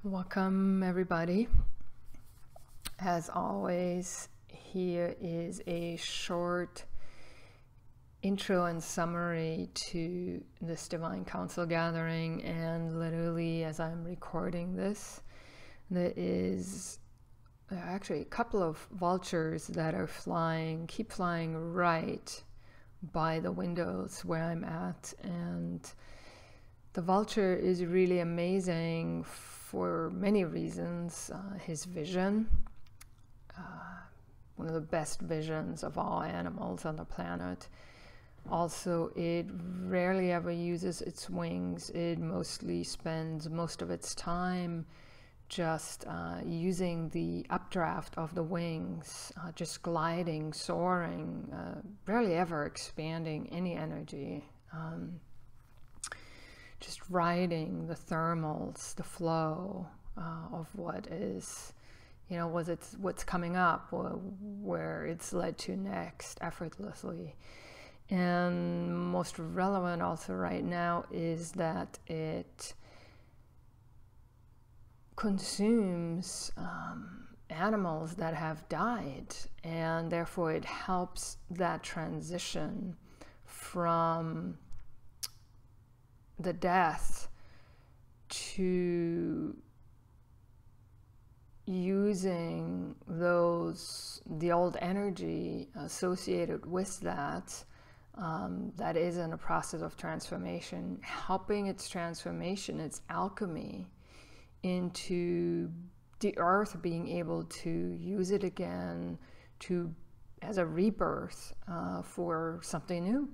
Welcome, everybody. As always, here is a short intro and summary to this Divine Council gathering. And literally, as I'm recording this, there are actually a couple of vultures that are keep flying right by the windows where I'm at. And the vulture is really amazing for many reasons. His vision, one of the best visions of all animals on the planet. Also, it rarely ever uses its wings. It mostly spends most of its time just using the updraft of the wings, just gliding, soaring, rarely ever expanding any energy. Just riding the thermals, the flow of what is, what's coming up, or where it's led to next, effortlessly. And most relevant also right now is that it consumes animals that have died, and therefore it helps that transition from the death to using the old energy associated with that that is in a process of transformation, helping its transformation, its alchemy into the earth being able to use it again as a rebirth for something new.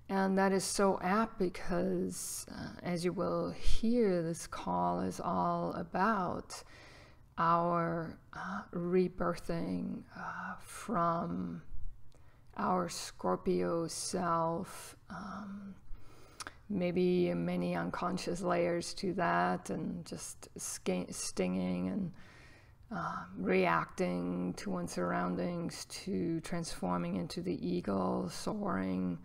And that is so apt because, as you will hear, this call is all about our rebirthing from our Scorpio self, maybe many unconscious layers to that, and just stinging and reacting to one's surroundings, to transforming into the eagle, soaring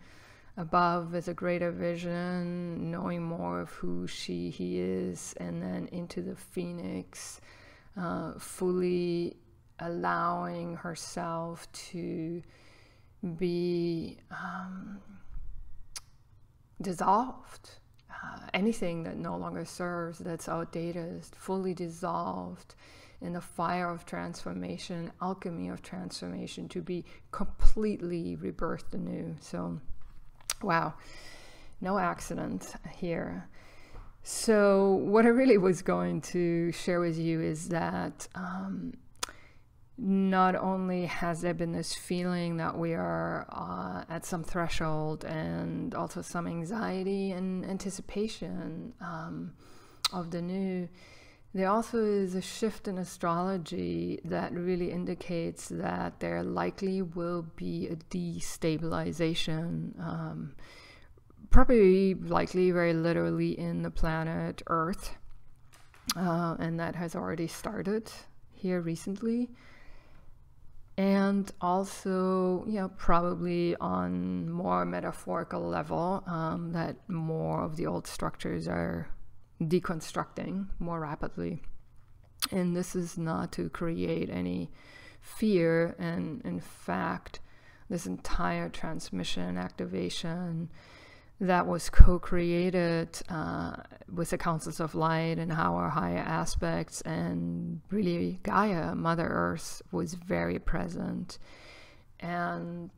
above with a greater vision, knowing more of who he is, and then into the phoenix, fully allowing herself to be dissolved. Anything that no longer serves, that's outdated, is fully dissolved in the fire of transformation, alchemy of transformation, to be completely rebirthed anew. So wow, no accident here. So what I really was going to share with you is that not only has there been this feeling that we are at some threshold, and also some anxiety and anticipation of the new, there also is a shift in astrology that really indicates that there likely will be a destabilization, probably likely very literally in the planet Earth, and that has already started here recently. And also, probably on more metaphorical level, that more of the old structures are deconstructing more rapidly. And this is not to create any fear. And in fact, this entire transmission activation that was co-created with the councils of light and our higher aspects, and really Gaia, Mother Earth, was very present. And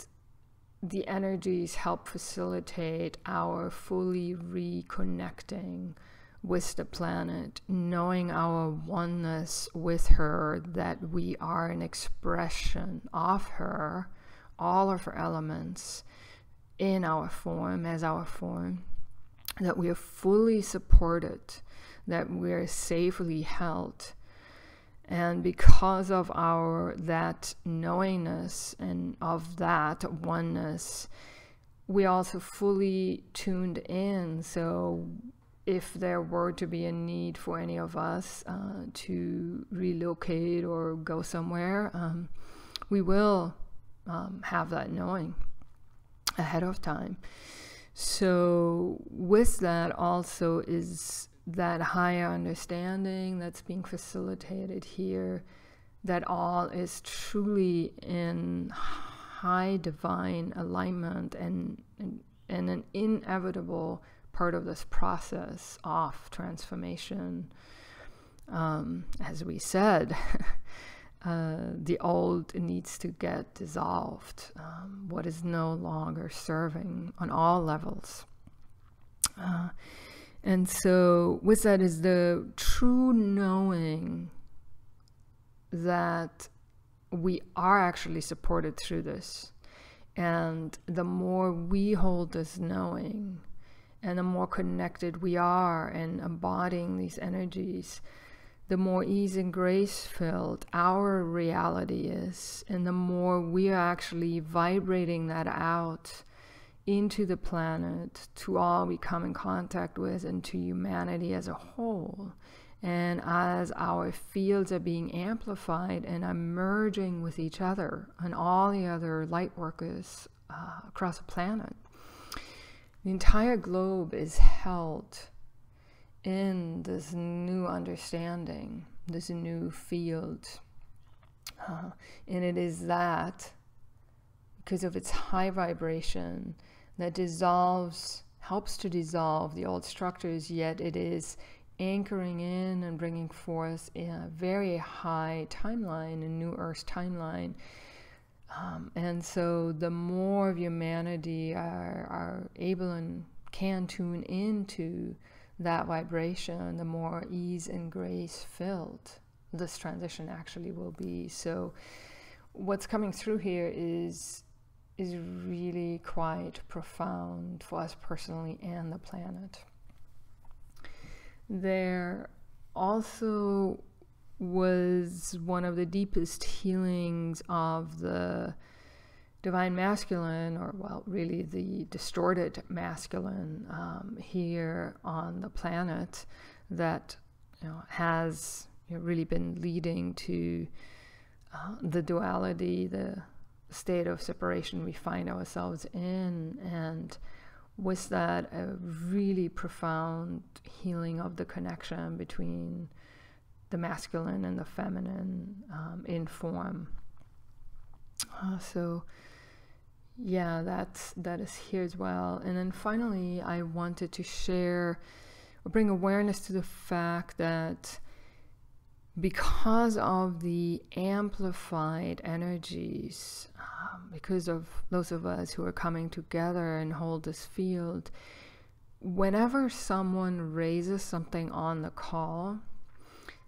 the energies help facilitate our fully reconnecting with the planet, knowing our oneness with her, that we are an expression of her, all of her elements in our form, as our form, that we are fully supported, that we are safely held. And because of that knowingness and of that oneness, we also fully tuned in. So if there were to be a need for any of us to relocate or go somewhere, we will have that knowing ahead of time. So with that also is that higher understanding that's being facilitated here, that all is truly in high divine alignment and an inevitable part of this process of transformation. As we said, the old needs to get dissolved. What is no longer serving on all levels. And so with that is the true knowing that we are actually supported through this. And the more we hold this knowing, and the more connected we are and embodying these energies, the more ease and grace filled our reality is, and the more we are actually vibrating that out into the planet, to all we come in contact with, and to humanity as a whole. And as our fields are being amplified and are merging with each other and all the other light workers across the planet, the entire globe is held in this new understanding, this new field. And it is that, because of its high vibration, that helps to dissolve the old structures, yet it is anchoring in and bringing forth a very high timeline, a new Earth timeline. And so the more of humanity are able and can tune into that vibration, the more ease and grace filled this transition actually will be. So what's coming through here is really quite profound for us personally and the planet. There also was one of the deepest healings of the divine masculine, or well, really the distorted masculine here on the planet, that has really been leading to the duality, the state of separation we find ourselves in, and with that a really profound healing of the connection between the masculine and the feminine in form. So yeah, that is here as well. And then finally, I wanted to share or bring awareness to the fact that because of the amplified energies, because of those of us who are coming together and hold this field, whenever someone raises something on the call,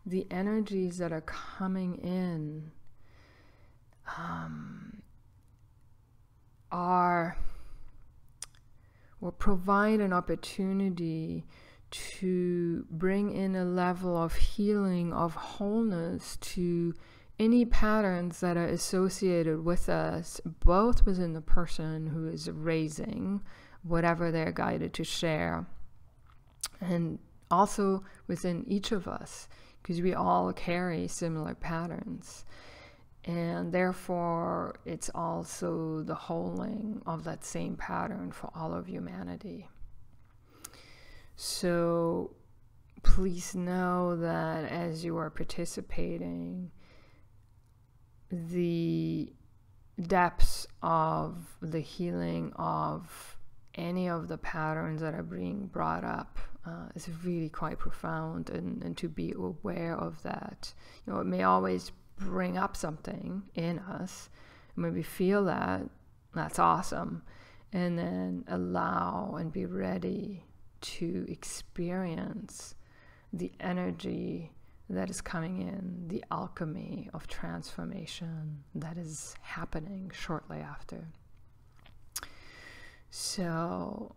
the energies that are coming in will provide an opportunity to bring in a level of healing, of wholeness to any patterns that are associated with us, both within the person who is raising whatever they're guided to share, and also within each of us, because we all carry similar patterns. And therefore, it's also the holding of that same pattern for all of humanity. So please know that as you are participating, the depths of the healing of any of the patterns that are being brought up is really quite profound, and to be aware of that. It may always bring up something in us, and when we feel that, that's awesome, and then allow and be ready to experience the energy that is coming in, the alchemy of transformation that is happening shortly after. So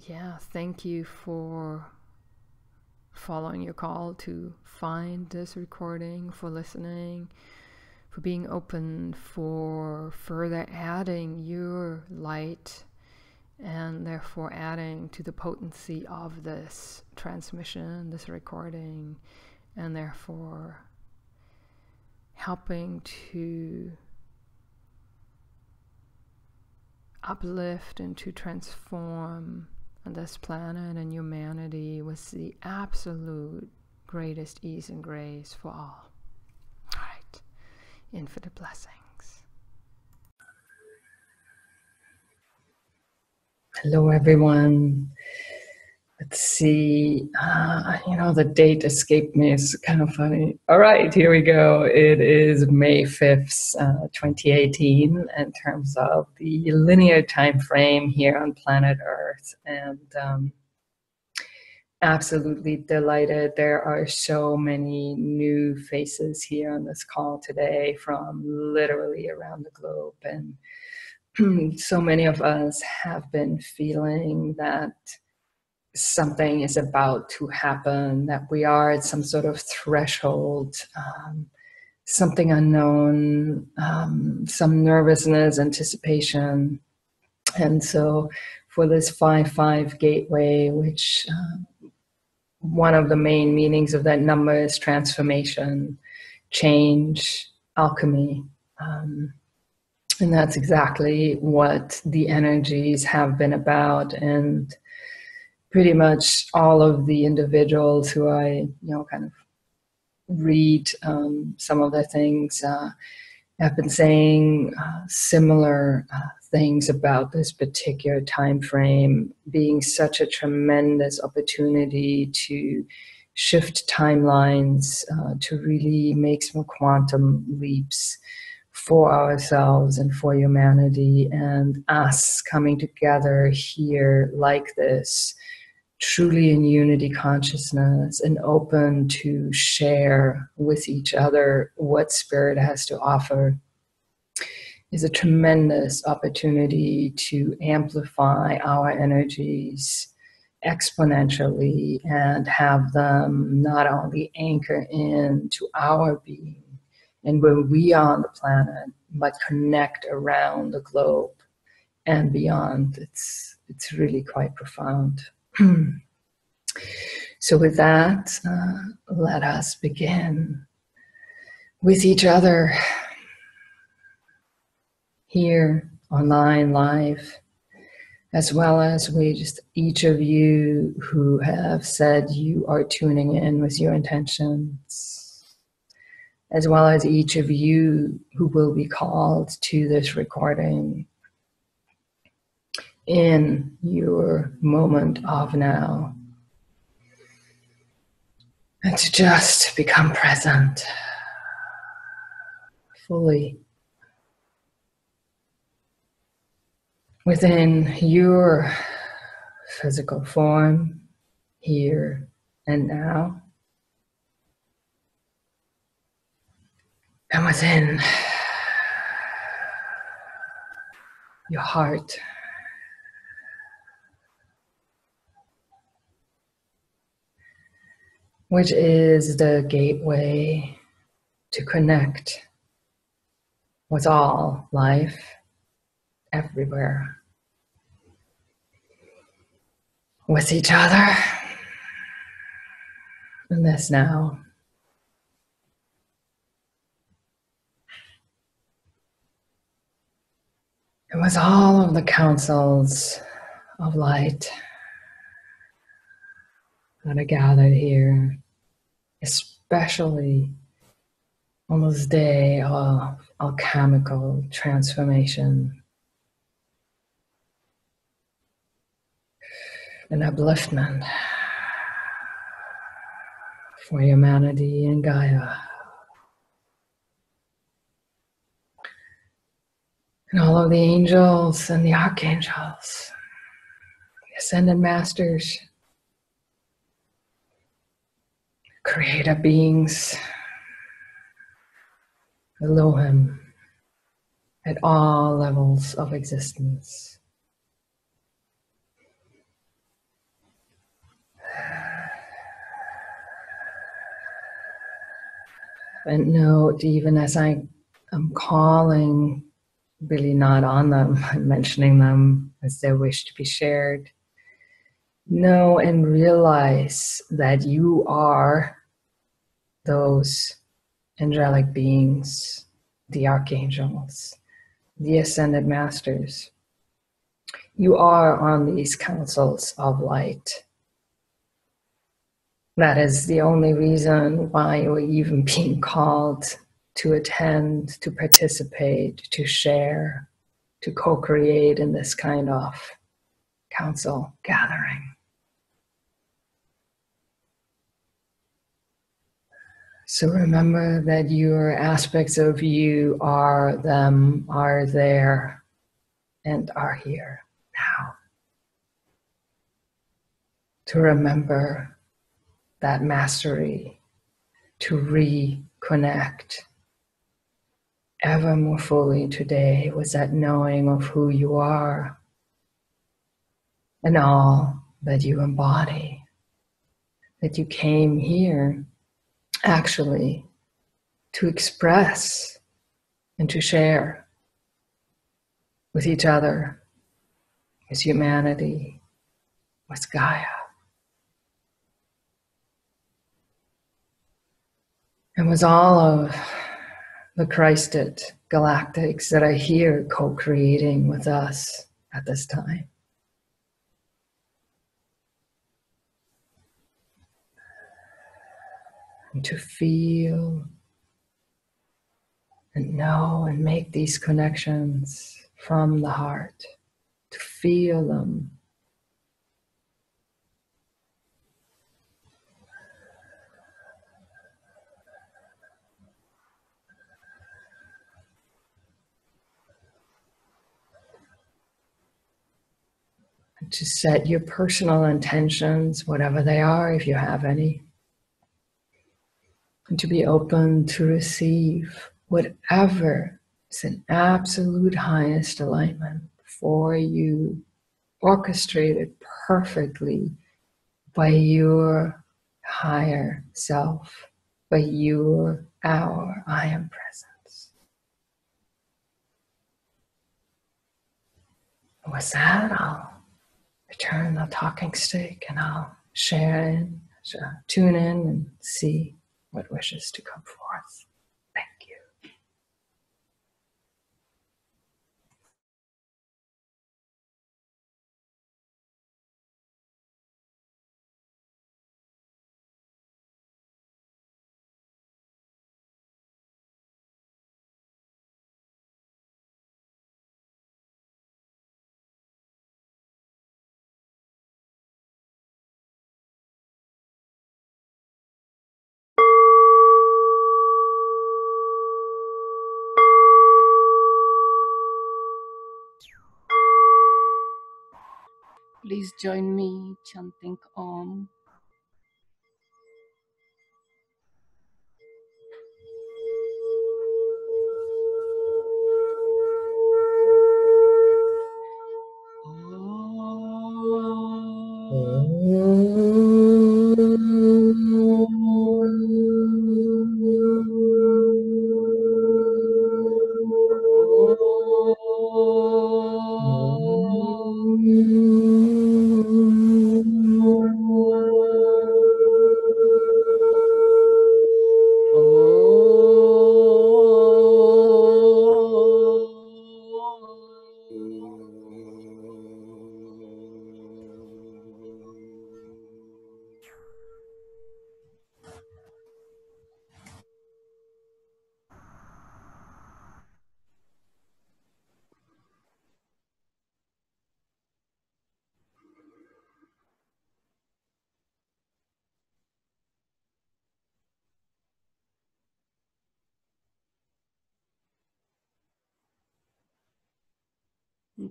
yeah, thank you for following your call to find this recording, for listening, for being open, for further adding your light, and therefore adding to the potency of this transmission, this recording, and therefore helping to uplift and to transform this planet and humanity with the absolute greatest ease and grace for all. All right. Infinite blessings. Hello, everyone. Let's see. The date escaped me. It's kind of funny. All right, here we go. It is May 5th, 2018, in terms of the linear time frame here on planet Earth. And absolutely delighted. There are so many new faces here on this call today from literally around the globe. And so many of us have been feeling that something is about to happen, that we are at some sort of threshold, something unknown, some nervousness, anticipation. And so for this 5-5 gateway, which one of the main meanings of that number is transformation, change, alchemy. And that's exactly what the energies have been about. And pretty much all of the individuals who I, kind of read some of their things have been saying similar things about this particular time frame being such a tremendous opportunity to shift timelines, to really make some quantum leaps for ourselves and for humanity, and us coming together here like this, truly in unity consciousness and open to share with each other what Spirit has to offer, is a tremendous opportunity to amplify our energies exponentially and have them not only anchor into our being and where we are on the planet, but connect around the globe and beyond. It's really quite profound. So with that, let us begin with each other here, online, live, as well as each of you who have said you are tuning in with your intentions, as well as each of you who will be called to this recording in your moment of now. And to just become present fully within your physical form, here and now, and within your heart, which is the gateway to connect with all life everywhere, with each other in this now. And with all of the councils of light that are gathered here, especially on this day of alchemical transformation and upliftment for humanity and Gaia. And all of the angels and the archangels, the ascended masters, creator beings, Elohim, at all levels of existence. And note, even as I am calling, really not on them, I'm mentioning them as they wish to be shared, know and realize that you are those angelic beings, the archangels, the ascended masters. You are on these councils of light. That is the only reason why you're even being called to attend, to participate, to share, to co-create in this kind of council gathering. So remember that your aspects of you are them, are there, and are here now. To remember that mastery, to reconnect ever more fully today with that knowing of who you are and all that you embody, that you came here actually to express and to share with each other, with humanity, with Gaia. And with all of the Christed galactics that are here co-creating with us at this time. And to feel and know and make these connections from the heart, to feel them. And to set your personal intentions, whatever they are, if you have any. And to be open to receive whatever is an absolute highest alignment for you, orchestrated perfectly by your higher self, by our I am presence. And with that, I'll return the talking stick and I'll tune in and see what wishes to come forth. Thank you. Please join me chanting Om.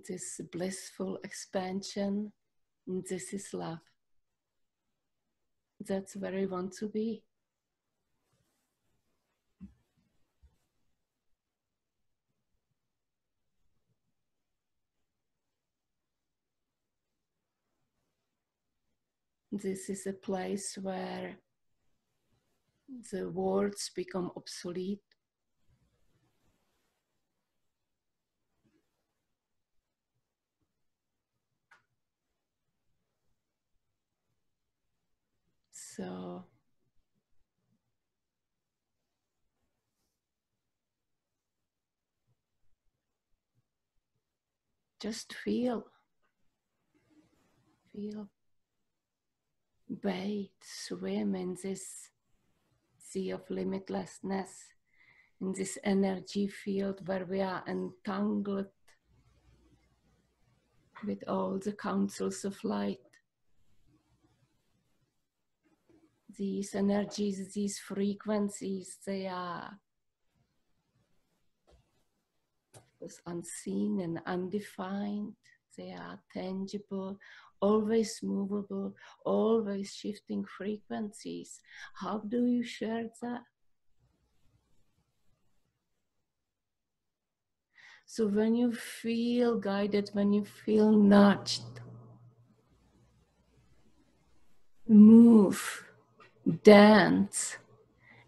This blissful expansion, this is love. That's where I want to be. This is a place where the words become obsolete. So just feel. bathe, swim in this sea of limitlessness, in this energy field where we are entangled with all the councils of light. These energies, these frequencies, they are unseen and undefined. They are tangible, always movable, always shifting frequencies. How do you share that? So when you feel guided, when you feel nudged, move, dance,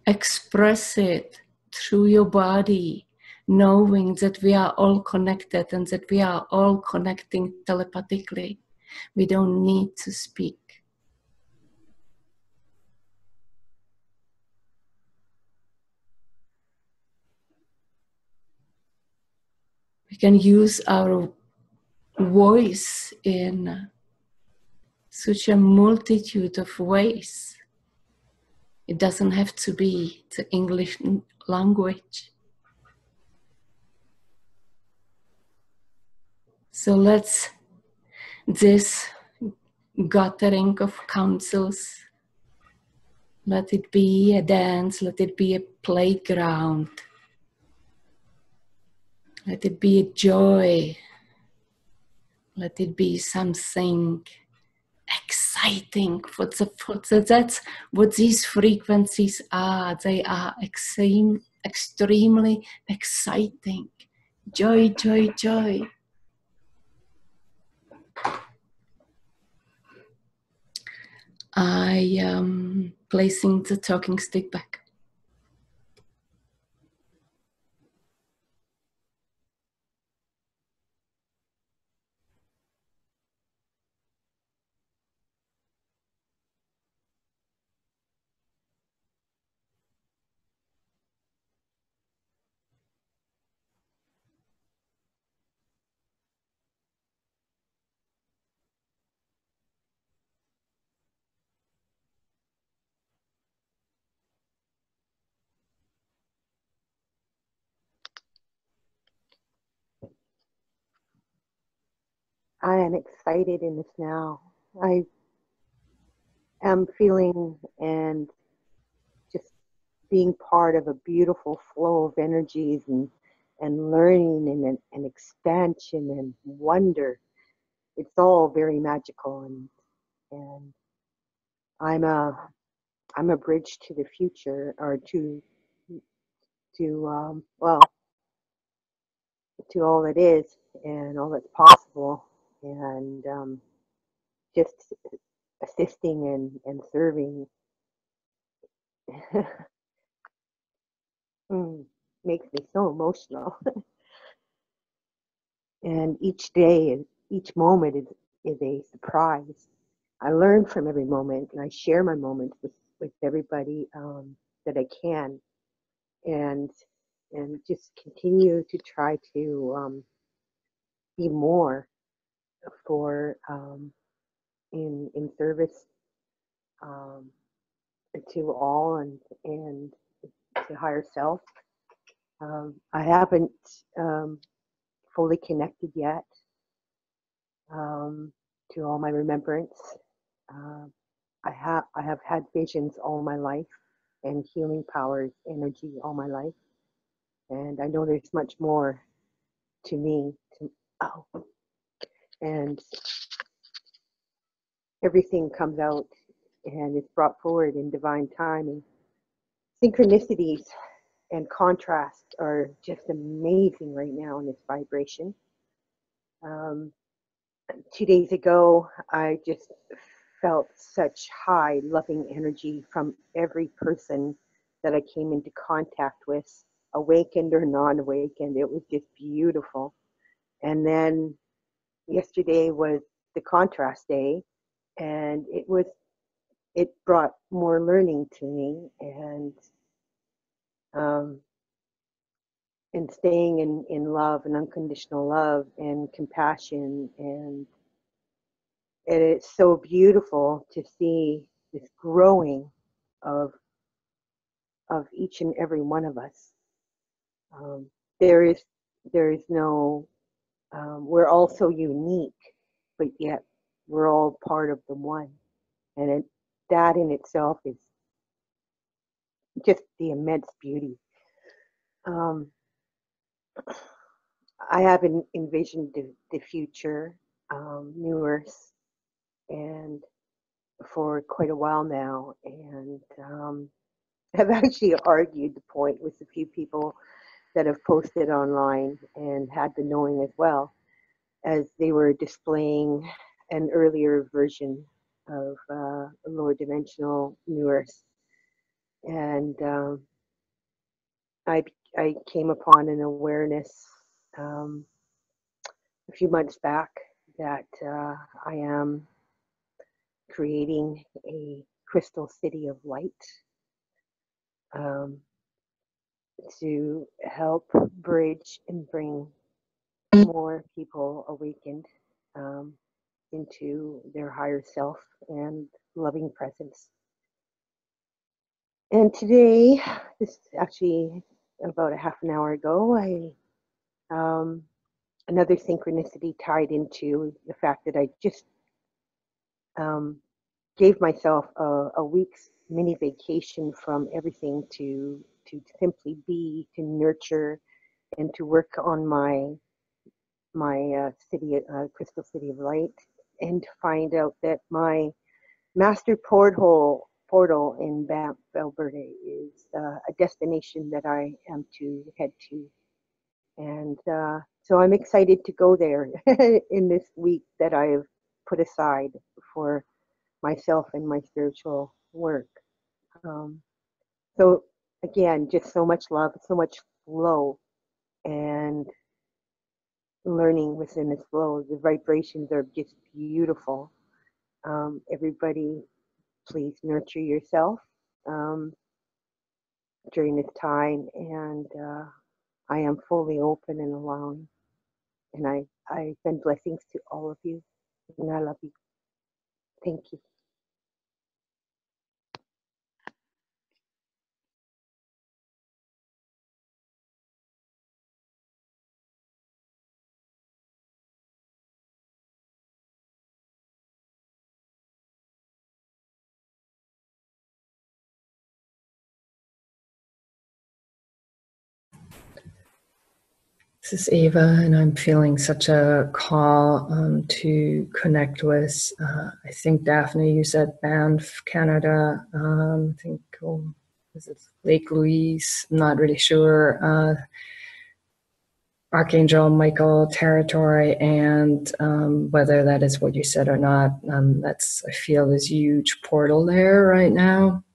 express it through your body, knowing that we are all connected and that we are all connecting telepathically. We don't need to speak. We can use our voice in such a multitude of ways. It doesn't have to be the English language. So let's this gathering of councils, let it be a dance, let it be a playground, let it be a joy, let it be something exciting. That's what these frequencies are. They are extremely exciting. Joy, joy, joy. I am placing the talking stick back. I am excited in this now. I am feeling and just being part of a beautiful flow of energies and learning and expansion and wonder. It's all very magical, and I'm a bridge to the future, or well, to all that is and all that's possible, and just assisting and serving. Makes me so emotional. And each day, each moment is a surprise. I learn from every moment, and I share my moments with everybody that I can, and just continue to try to be more for in service um, to all and to higher self. I haven't fully connected yet to all my remembrance. Uh, I have had visions all my life and healing powers, energy all my life, and I know there's much more to me. And everything comes out and is brought forward in divine timing. Synchronicities and contrasts are just amazing right now in this vibration. 2 days ago, I just felt such high, loving energy from every person that I came into contact with, awakened or non-awakened. It was just beautiful. And then yesterday was the contrast day, and it brought more learning to me, and staying in love and unconditional love and compassion, and it's so beautiful to see this growing of each and every one of us. There is no, we're all so unique, but yet we're all part of the one. And that in itself is just the immense beauty. I haven't envisioned the future, New Earth, and for quite a while now, and I've actually argued the point with a few people that have posted online and had the knowing as well, as they were displaying an earlier version of lower dimensional New Earth, and I came upon an awareness a few months back that I am creating a crystal city of light to help bridge and bring more people awakened into their higher self and loving presence. And today, this is actually about a half an hour ago, another synchronicity tied into the fact that I just gave myself a week's mini vacation from everything to simply be, to nurture, and to work on my crystal city of light, and to find out that my master portal in Banff, Alberta is a destination that I am to head to. And so I'm excited to go there in this week that I have put aside for myself and my spiritual work. So again, just so much love, so much flow, and learning within this flow. The vibrations are just beautiful. Everybody, please nurture yourself during this time, and I am fully open and allowing. And I send blessings to all of you, and I love you. Thank you. This is Eva, and I'm feeling such a call to connect with, I think, Daphne, you said Banff, Canada. I think, is it Lake Louise? I'm not really sure. Archangel Michael territory, and whether that is what you said or not, I feel this huge portal there right now.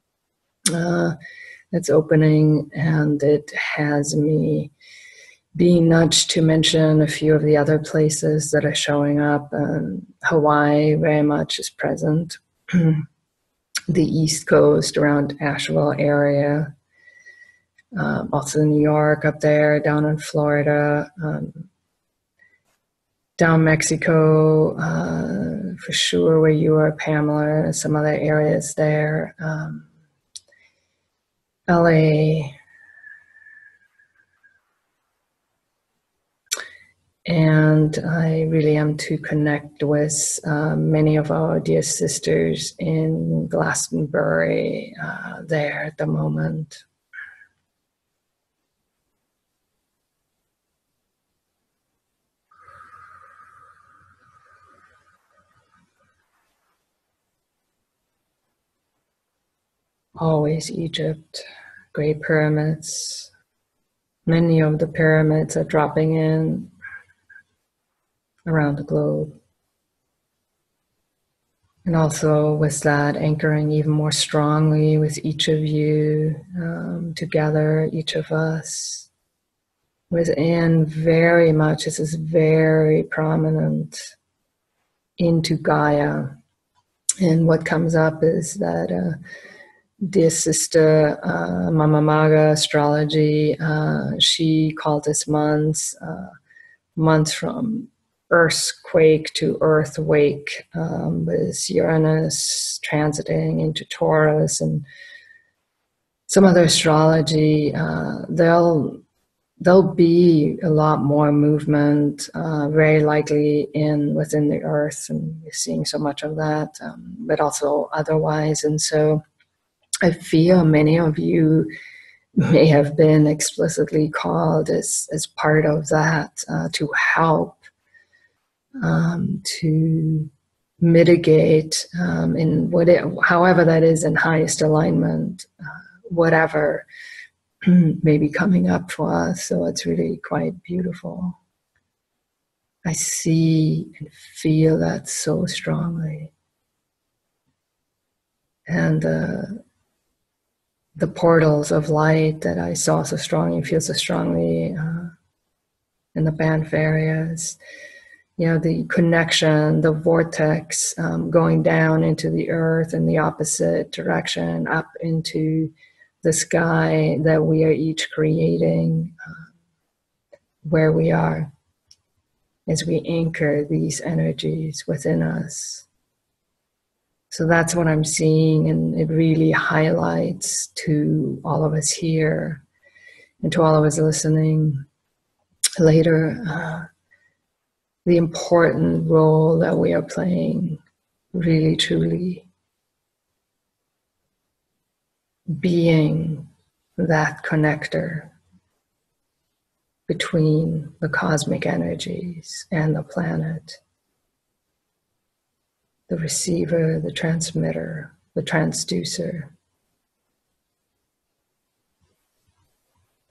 It's opening, and it has me being nudged to mention a few of the other places that are showing up. Hawaii very much is present. The East Coast around Asheville area. Also New York up there, down in Florida. Down Mexico, for sure, where you are, Pamela. Some other areas there. LA. And I really am to connect with many of our dear sisters in Glastonbury there at the moment. Always Egypt, Great Pyramids. Many of the pyramids are dropping in around the globe. And also with that, anchoring even more strongly with each of you, together, each of us. Within very much, this is very prominent into Gaia. And what comes up is that dear sister, Mama Maga Astrology, she called this month from earthquake to earthwake, with Uranus transiting into Taurus and some other astrology, there'll be a lot more movement, very likely within the earth, and we're seeing so much of that, but also otherwise. And so I feel many of you may have been explicitly called as part of that, to help, to mitigate, however that is in highest alignment, whatever may be coming up for us. So it's really quite beautiful. I see and feel that so strongly. And the portals of light that I saw so strongly, feel so strongly in the Banff areas, the connection, the vortex, going down into the earth in the opposite direction, up into the sky that we are each creating, where we are, as we anchor these energies within us. So that's what I'm seeing, and it really highlights to all of us here and to all of us listening later, the important role that we are playing, really truly being that connector between the cosmic energies and the planet, the receiver, the transmitter, the transducer.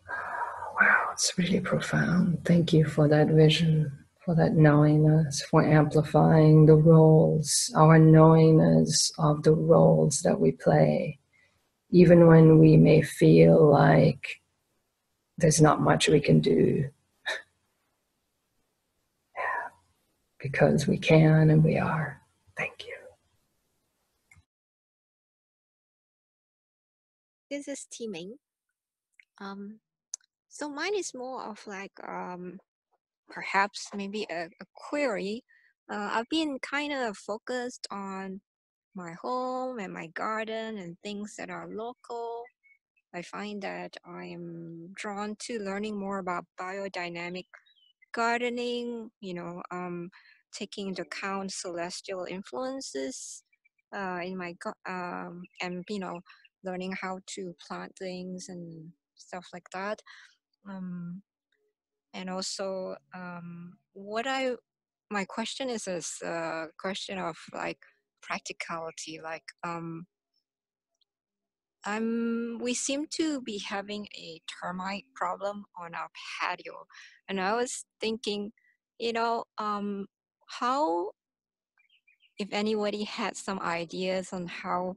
Wow, it's really profound. Thank you for that vision, for that knowingness, for amplifying the roles, our knowingness of the roles that we play, even when we may feel like there's not much we can do, because we can and we are. Thank you. This is Timing. So mine is more of like perhaps maybe a query. I've been kind of focused on my home and my garden and things that are local. I find that I am drawn to learning more about biodynamic gardening, taking into account celestial influences in my and learning how to plant things and stuff like that. And also, my question is a question of like practicality. Like, we seem to be having a termite problem on our patio, and I was thinking, how, if anybody had some ideas on how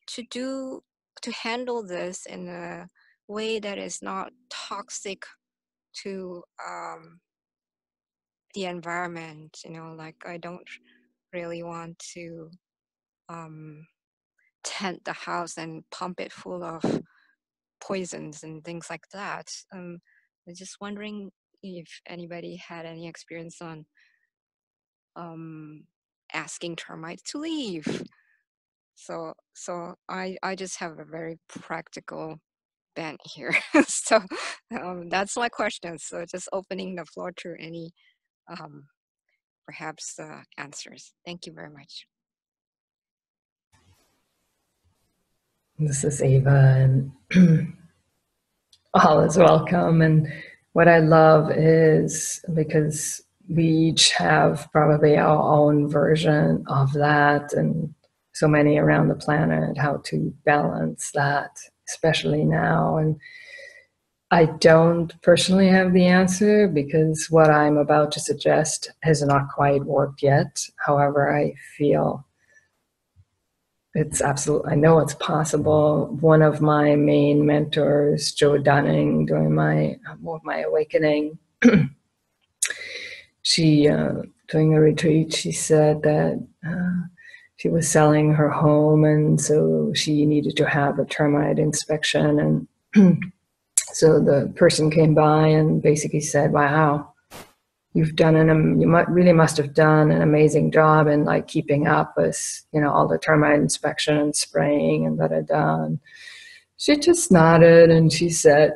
to handle this in a way that is not toxic to the environment, like I don't really want to tent the house and pump it full of poisons and things like that. I'm just wondering if anybody had any experience on asking termites to leave. So I just have a very practical bent here. So that's my question. So just opening the floor to any perhaps answers. Thank you very much. This is Ava, and all is welcome. And what I love is, because we each have probably our own version of that, and so many around the planet, how to balance that, especially now. And I don't personally have the answer, because what I'm about to suggest has not quite worked yet. However, I feel it's absolutely, I know it's possible. One of my main mentors, Joe Dunning, during my awakening, she, during a retreat, she said that she was selling her home, and so she needed to have a termite inspection. And so the person came by and basically said, wow, you've done really must have done an amazing job in like keeping up with, you know, all the termite inspection and spraying and da-da-da. And she just nodded and she said,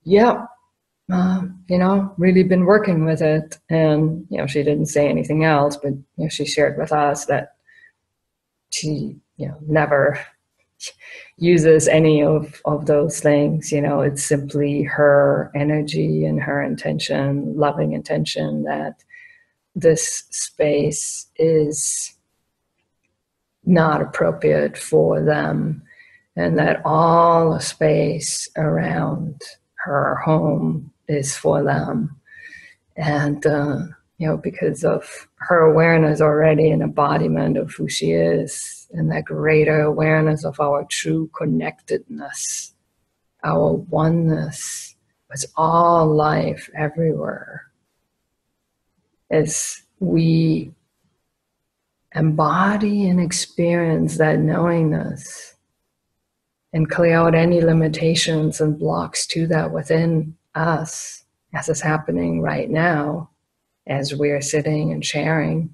yep, you know, really been working with it. And, you know, she didn't say anything else, but, you know, she shared with us that she, you know, never uses any of those things. You know, it's simply her energy and her intention, loving intention, that this space is not appropriate for them, and that all the space around her home is for them. And, you know, because of her awareness already, an embodiment of who she is, and that greater awareness of our true connectedness, our oneness with all life everywhere, as we embody and experience that knowingness and clear out any limitations and blocks to that within us, as is happening right now, as we're sitting and sharing.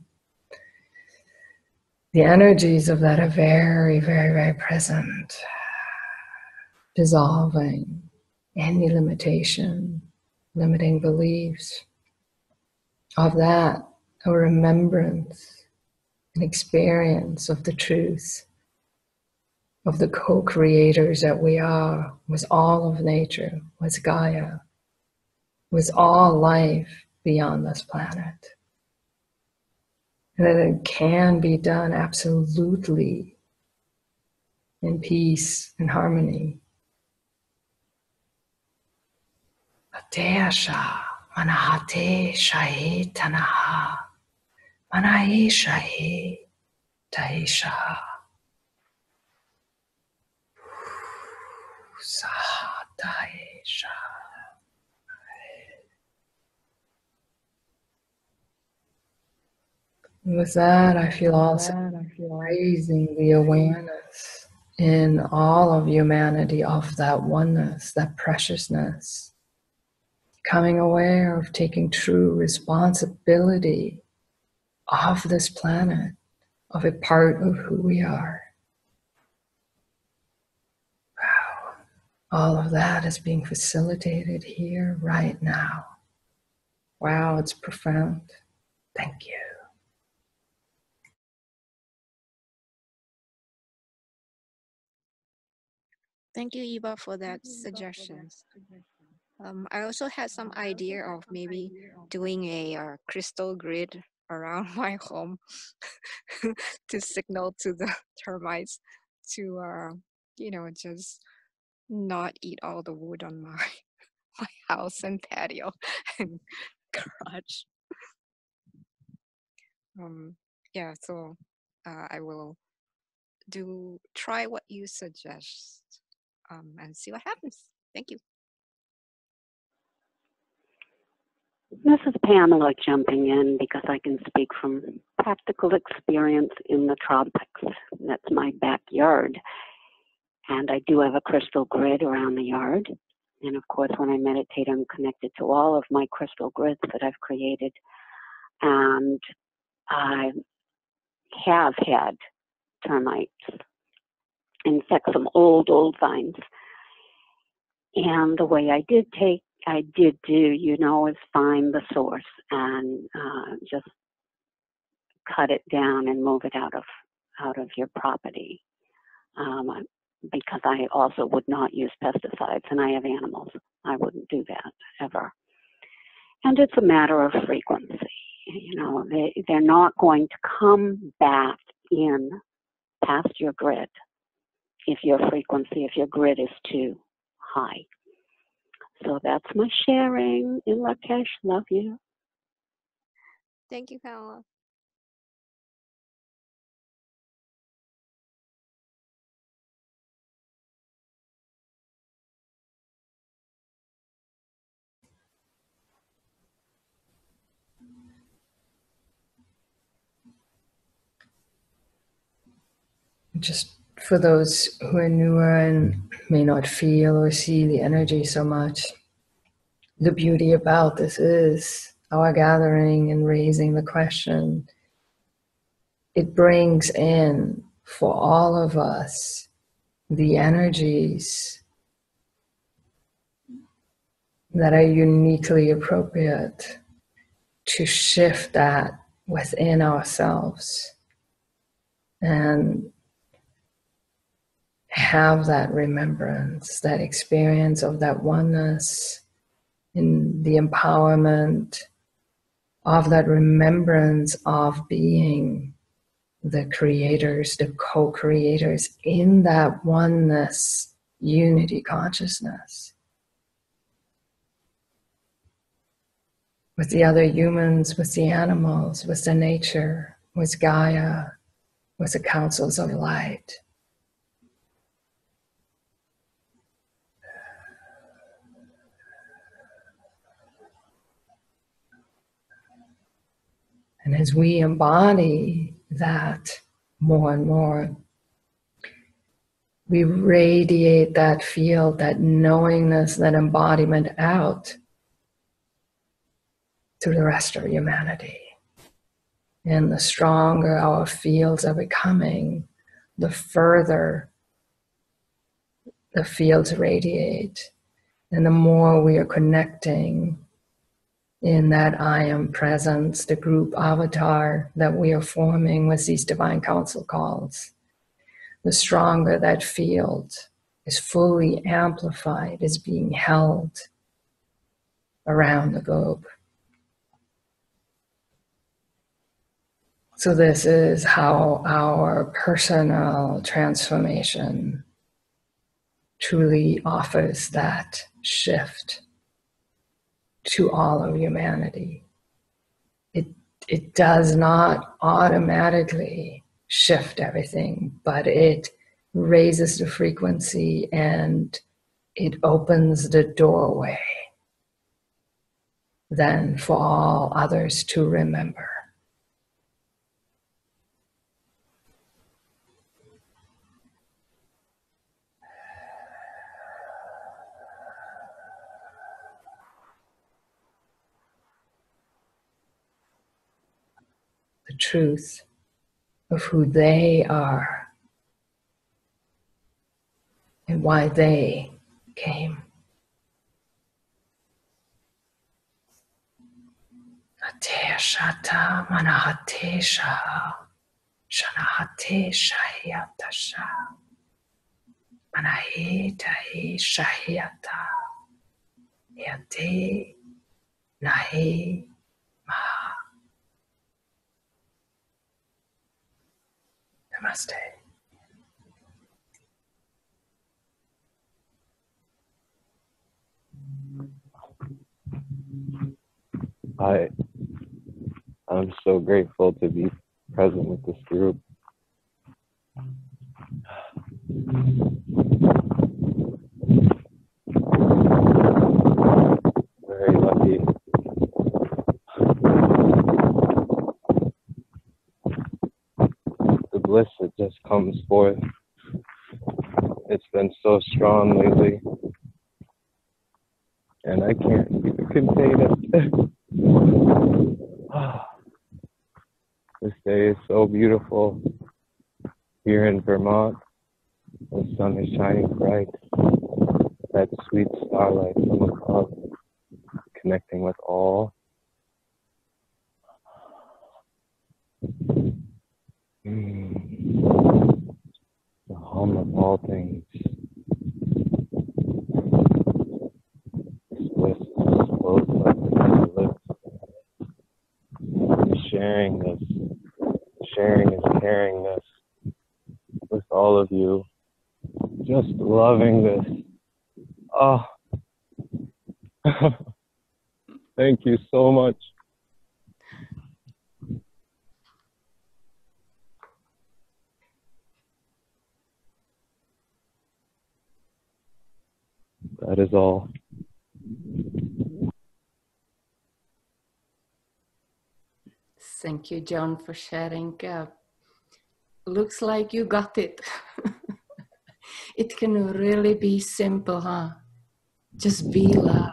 The energies of that are very, very, very present, dissolving any limitation, limiting beliefs. Of that, a remembrance, an experience of the truth, of the co-creators that we are with all of nature, with Gaia, with all life beyond this planet. And that it can be done absolutely in peace and harmony. Atesha manahate shahe tanaha manahe shahe taisha sahataisha. With that, I feel also raising the awareness in all of humanity of that oneness, that preciousness, becoming aware of taking true responsibility of this planet, of a part of who we are. Wow. All of that is being facilitated here right now. Wow, it's profound. Thank you. Thank you, Eva, for that suggestions. I also had some idea of maybe doing a crystal grid around my home to signal to the termites to, you know, just not eat all the wood on my house and patio and garage. Yeah, so I will try what you suggest and see what happens. Thank you. This is Pamela jumping in because I can speak from practical experience in the tropics. That's my backyard. And I do have a crystal grid around the yard. And of course, when I meditate, I'm connected to all of my crystal grids that I've created. And I have had termites, in fact, some old vines. And the way I did do, you know, is find the source and just cut it down and move it out of your property. Because I also would not use pesticides, and I have animals. I wouldn't do that ever. And it's a matter of frequency. You know, they're not going to come back in past your grid if your grid is too high. So that's my sharing. In Lakesh, love you. Thank you, Pamela. Just for those who are newer and may not feel or see the energy so much, the beauty about this is our gathering and raising the question, it brings in for all of us the energies that are uniquely appropriate to shift that within ourselves and have that remembrance, that experience of that oneness, in the empowerment of that remembrance of being the creators, the co-creators in that oneness, unity consciousness with the other humans, with the animals, with the nature, with Gaia, with the councils of light. And as we embody that more and more, we radiate that field, that knowingness, that embodiment out to the rest of humanity. And the stronger our fields are becoming, the further the fields radiate, and the more we are connecting in that I am presence, the group avatar that we are forming with these divine council calls, the stronger that field is fully amplified, is being held around the globe. So this is how our personal transformation truly offers that shift to all of humanity. It does not automatically shift everything, but it raises the frequency and it opens the doorway then for all others to remember. The truth of who they are and why they came. Ateshata manahatesha shanahatesha hiyatasha manahita hi shahyata yate nahi ma. Namaste. I'm so grateful to be present with this group. Very lucky. The bliss that just comes forth. It's been so strong lately. And I can't even contain it. This day is so beautiful here in Vermont. The sun is shining bright. That sweet starlight from above, connecting with all. The hum of all things. This bliss just flows up to my lips. Sharing and caring this with all of you. Just loving this. Oh, thank you so much. That is all. Thank you, John, for sharing. Looks like you got it. It can really be simple, huh? Just be love.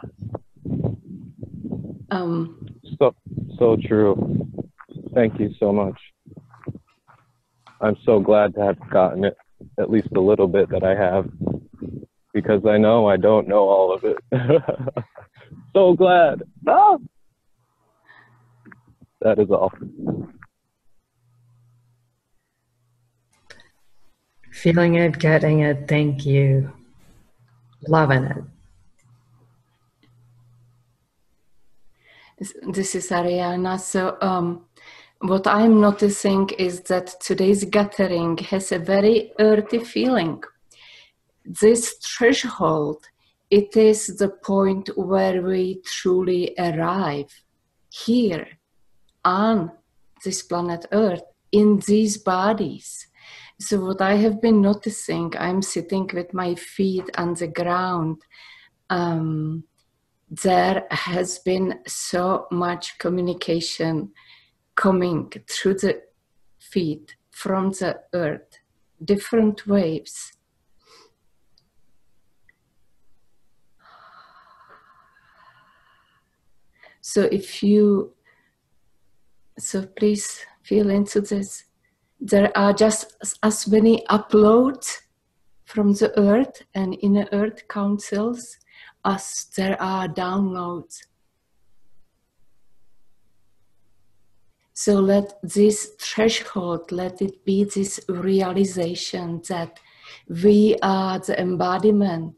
so true. Thank you so much. I'm so glad to have gotten it, at least a little bit that I have, because I know I don't know all of it. So glad. Ah! That is all. Feeling it, getting it, thank you. Loving it. This is Ariana. So what I'm noticing is that today's gathering has a very earthy feeling. This threshold, it is the point where we truly arrive here on this planet Earth in these bodies. So what I have been noticing, I'm sitting with my feet on the ground. There has been so much communication coming through the feet from the earth, different waves. So please feel into this. There are just as many uploads from the earth and inner earth councils as there are downloads. So let this threshold, let it be this realization that we are the embodiment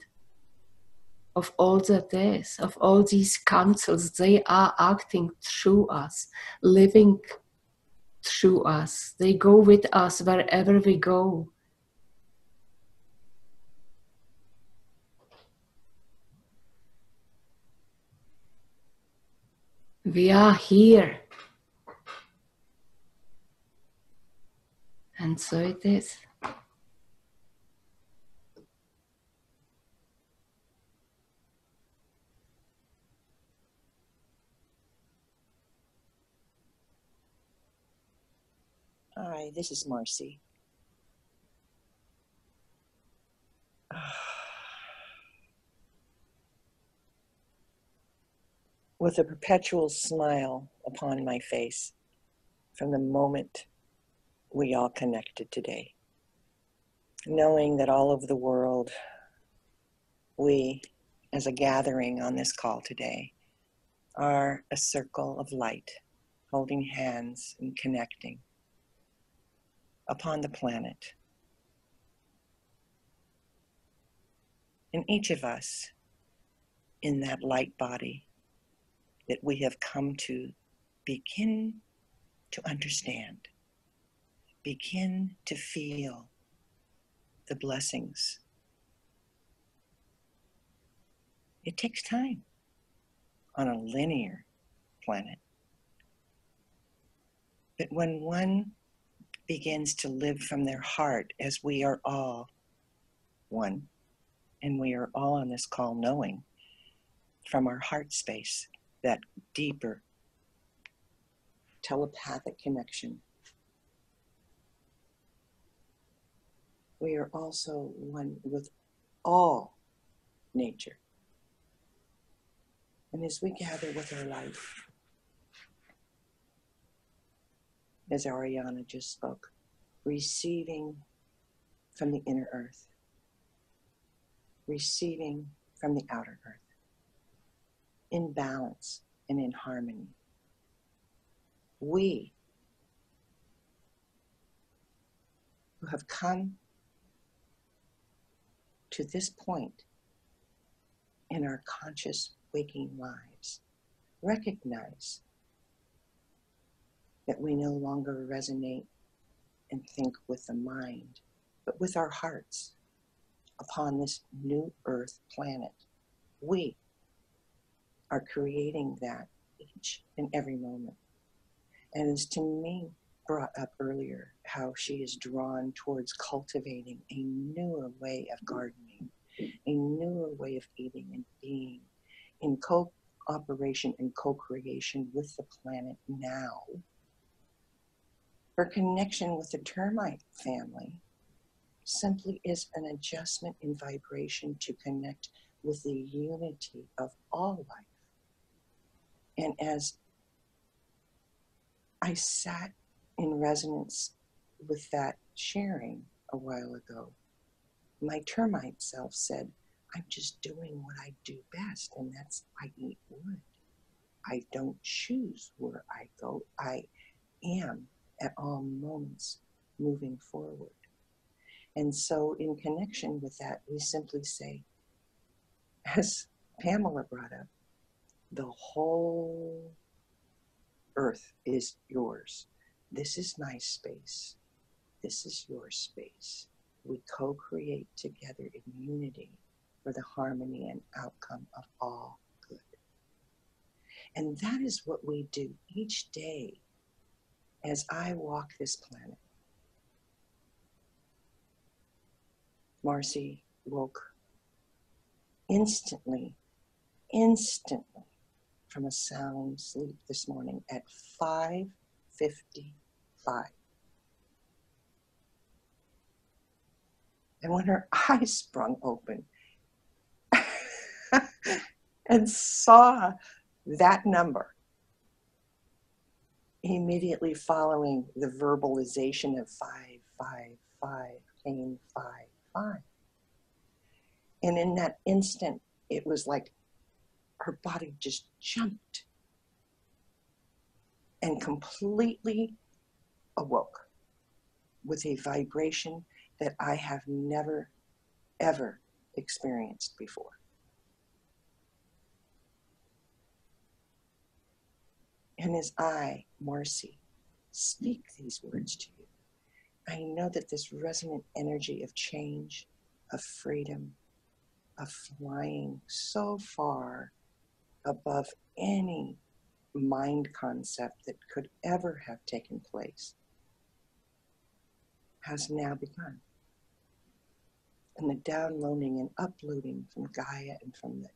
of all that is, of all these councils. They are acting through us, living through us. They go with us wherever we go. We are here. And so it is. Hi, this is Marcy. With a perpetual smile upon my face from the moment we all connected today. Knowing that all over the world, we, as a gathering on this call today, are a circle of light, holding hands and connecting upon the planet. And each of us in that light body that we have come to begin to understand, begin to feel the blessings. It takes time on a linear planet. But when one begins to live from their heart, as we are all one, and we are all on this call knowing from our heart space that deeper telepathic connection, we are also one with all nature. And as we gather with our life, as Ariana just spoke, receiving from the inner earth, receiving from the outer earth, in balance and in harmony. We who have come to this point in our conscious waking lives recognize that we no longer resonate and think with the mind, but with our hearts upon this new earth planet. We are creating that each and every moment. And as to me brought up earlier, how she is drawn towards cultivating a newer way of gardening, a newer way of eating and being in cooperation and co-creation with the planet now. Her connection with the termite family simply is an adjustment in vibration to connect with the unity of all life. And as I sat in resonance with that sharing a while ago. My termite self said, I'm just doing what I do best, and that's I eat wood. I don't choose where I go. I am at all moments moving forward. And so in connection with that, we simply say, as Pamela brought up, the whole earth is yours. This is my space. This is your space. We co-create together in unity for the harmony and outcome of all good. And that is what we do each day as I walk this planet. Marcy woke instantly from a sound sleep this morning at 5:55. And when her eyes sprung open and saw that number, immediately following the verbalization of 555 came 55. And in that instant, it was like her body just jumped and completely awoke with a vibration that I have never, ever experienced before. And as I, Marcy, speak these words to you, I know that this resonant energy of change, of freedom, of flying so far above any mind concept that could ever have taken place has now begun. And the downloading and uploading from Gaia and from the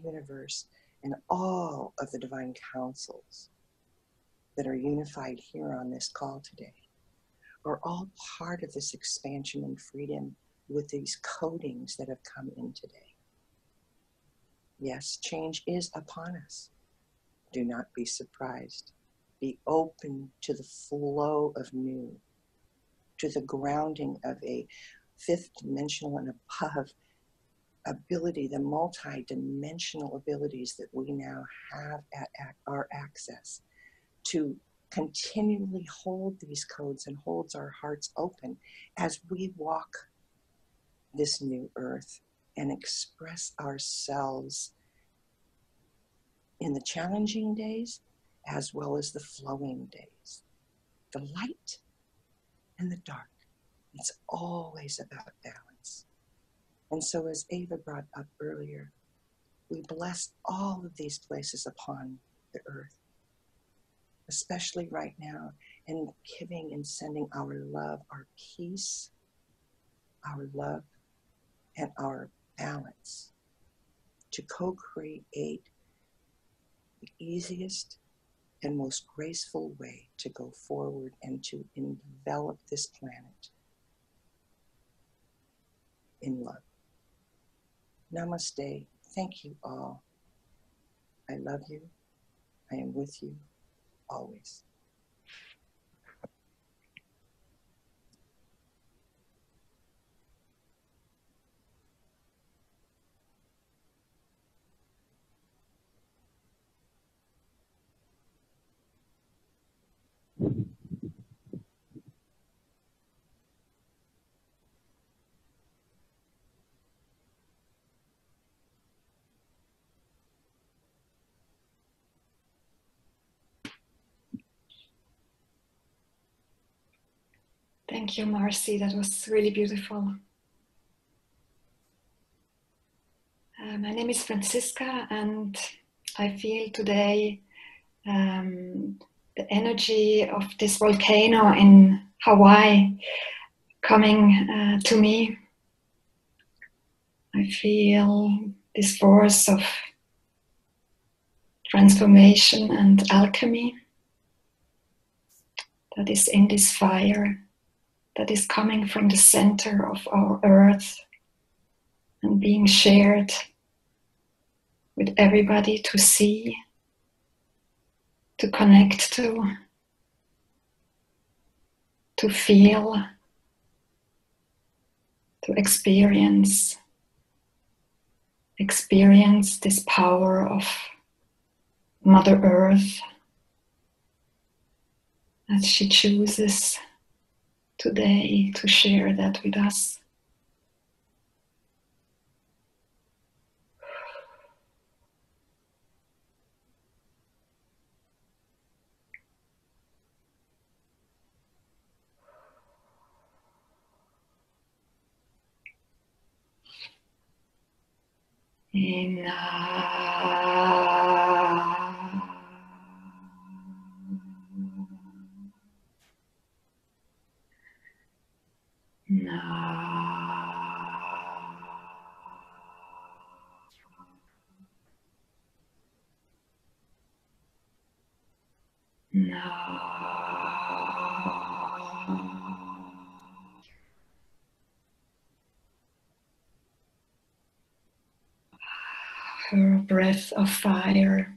universe and all of the divine councils that are unified here on this call today are all part of this expansion and freedom with these codings that have come in today. Yes, change is upon us. Do not be surprised. Be open to the flow of new, to the grounding of a fifth dimensional and above ability, the multi-dimensional abilities that we now have at our access to continually hold these codes and holds our hearts open as we walk this new earth and express ourselves in the challenging days as well as the flowing days, the light and the dark. It's always about balance. And so as Ava brought up earlier, we bless all of these places upon the earth, especially right now, and giving and sending our love, our peace, our love, and our balance to co-create the easiest and most graceful way to go forward and to envelop this planet in love. Namaste. Thank you all. I love you. I am with you always. Thank you, Marcy. That was really beautiful. My name is Francisca, and I feel today the energy of this volcano in Hawaii coming to me. I feel this force of transformation and alchemy that is in this fire, that is coming from the center of our earth and being shared with everybody to see, to connect to, to feel, to experience this power of Mother Earth as she chooses today to share that with us. Her breath of fire.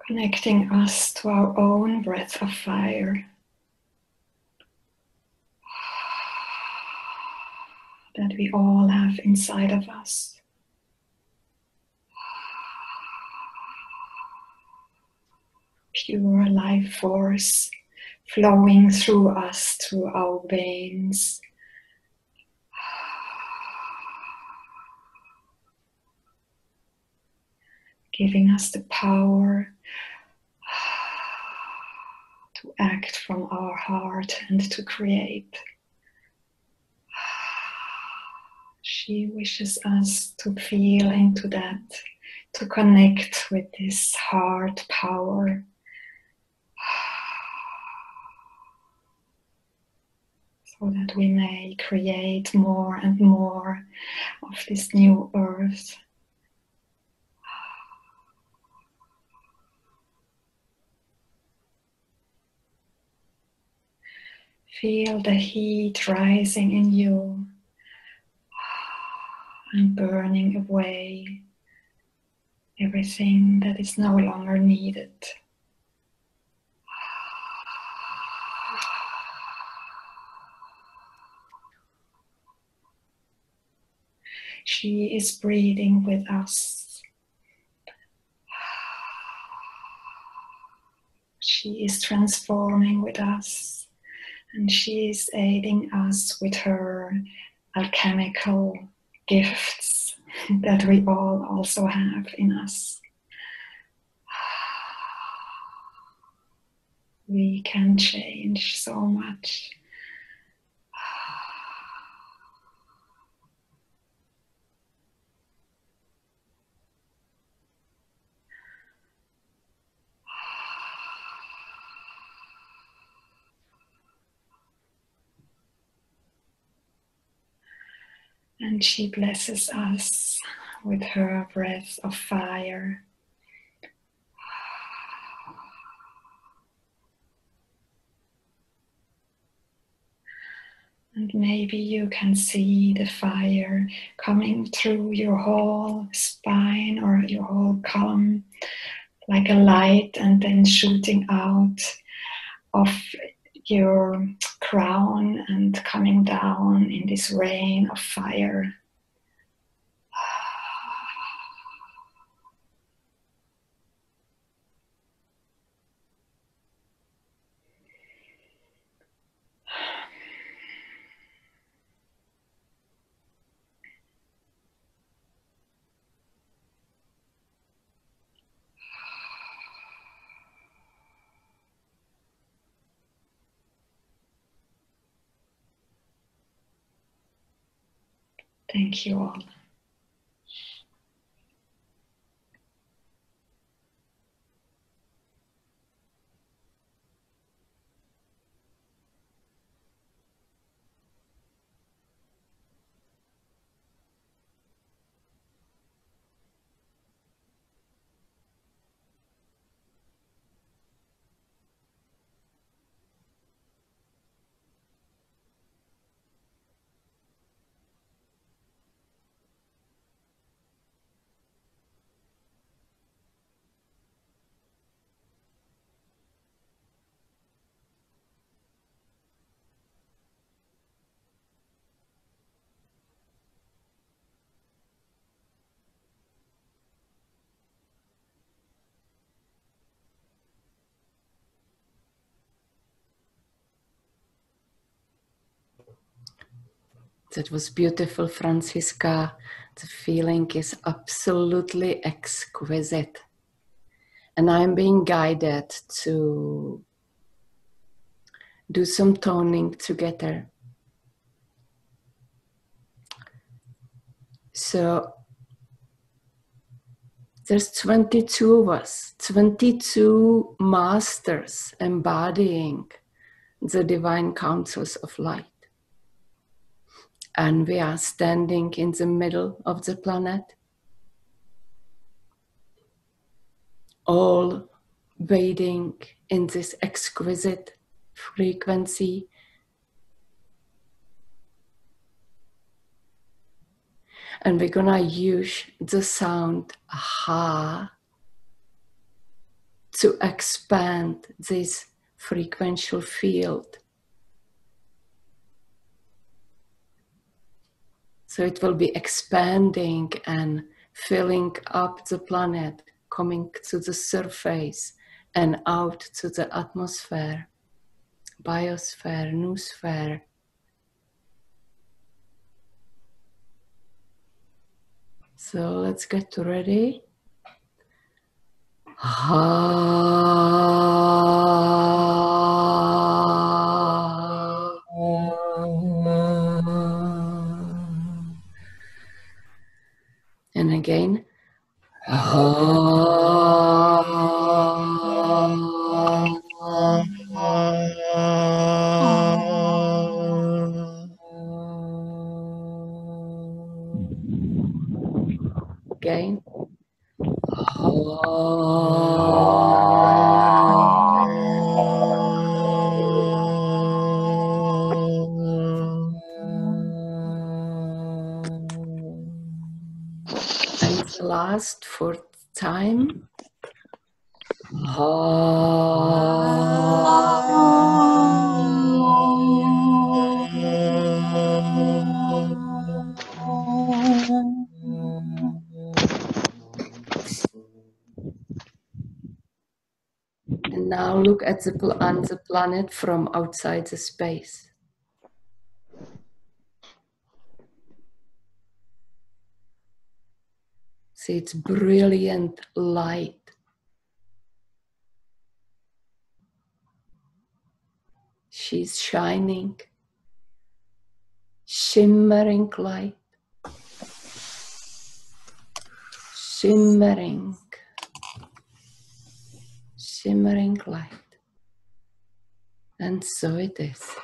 Connecting us to our own breath of fire. That we all have inside of us. Pure life force flowing through us, through our veins. Giving us the power to act from our heart and to create. She wishes us to feel into that, to connect with this heart power. So that we may create more and more of this new earth. Feel the heat rising in you and burning away everything that is no longer needed. She is breathing with us. She is transforming with us, and she is aiding us with her alchemical gifts that we all also have in us. We can change so much. And she blesses us with her breath of fire. And maybe you can see the fire coming through your whole spine or your whole column, like a light, and then shooting out of your crown and coming down in this rain of fire. Thank you all. That was beautiful, Francisca. The feeling is absolutely exquisite. And I'm being guided to do some toning together. So there's 22 of us, 22 masters embodying the divine counsels of light. And we are standing in the middle of the planet, all bathing in this exquisite frequency. And we're gonna use the sound ha to expand this frequential field. So it will be expanding and filling up the planet, coming to the surface and out to the atmosphere, biosphere, noosphere. So let's get ready. And again. Again. And the last fourth time. And now look at the planet from outside the space. See its brilliant light. She's shining, shimmering light, shimmering light. And so it is.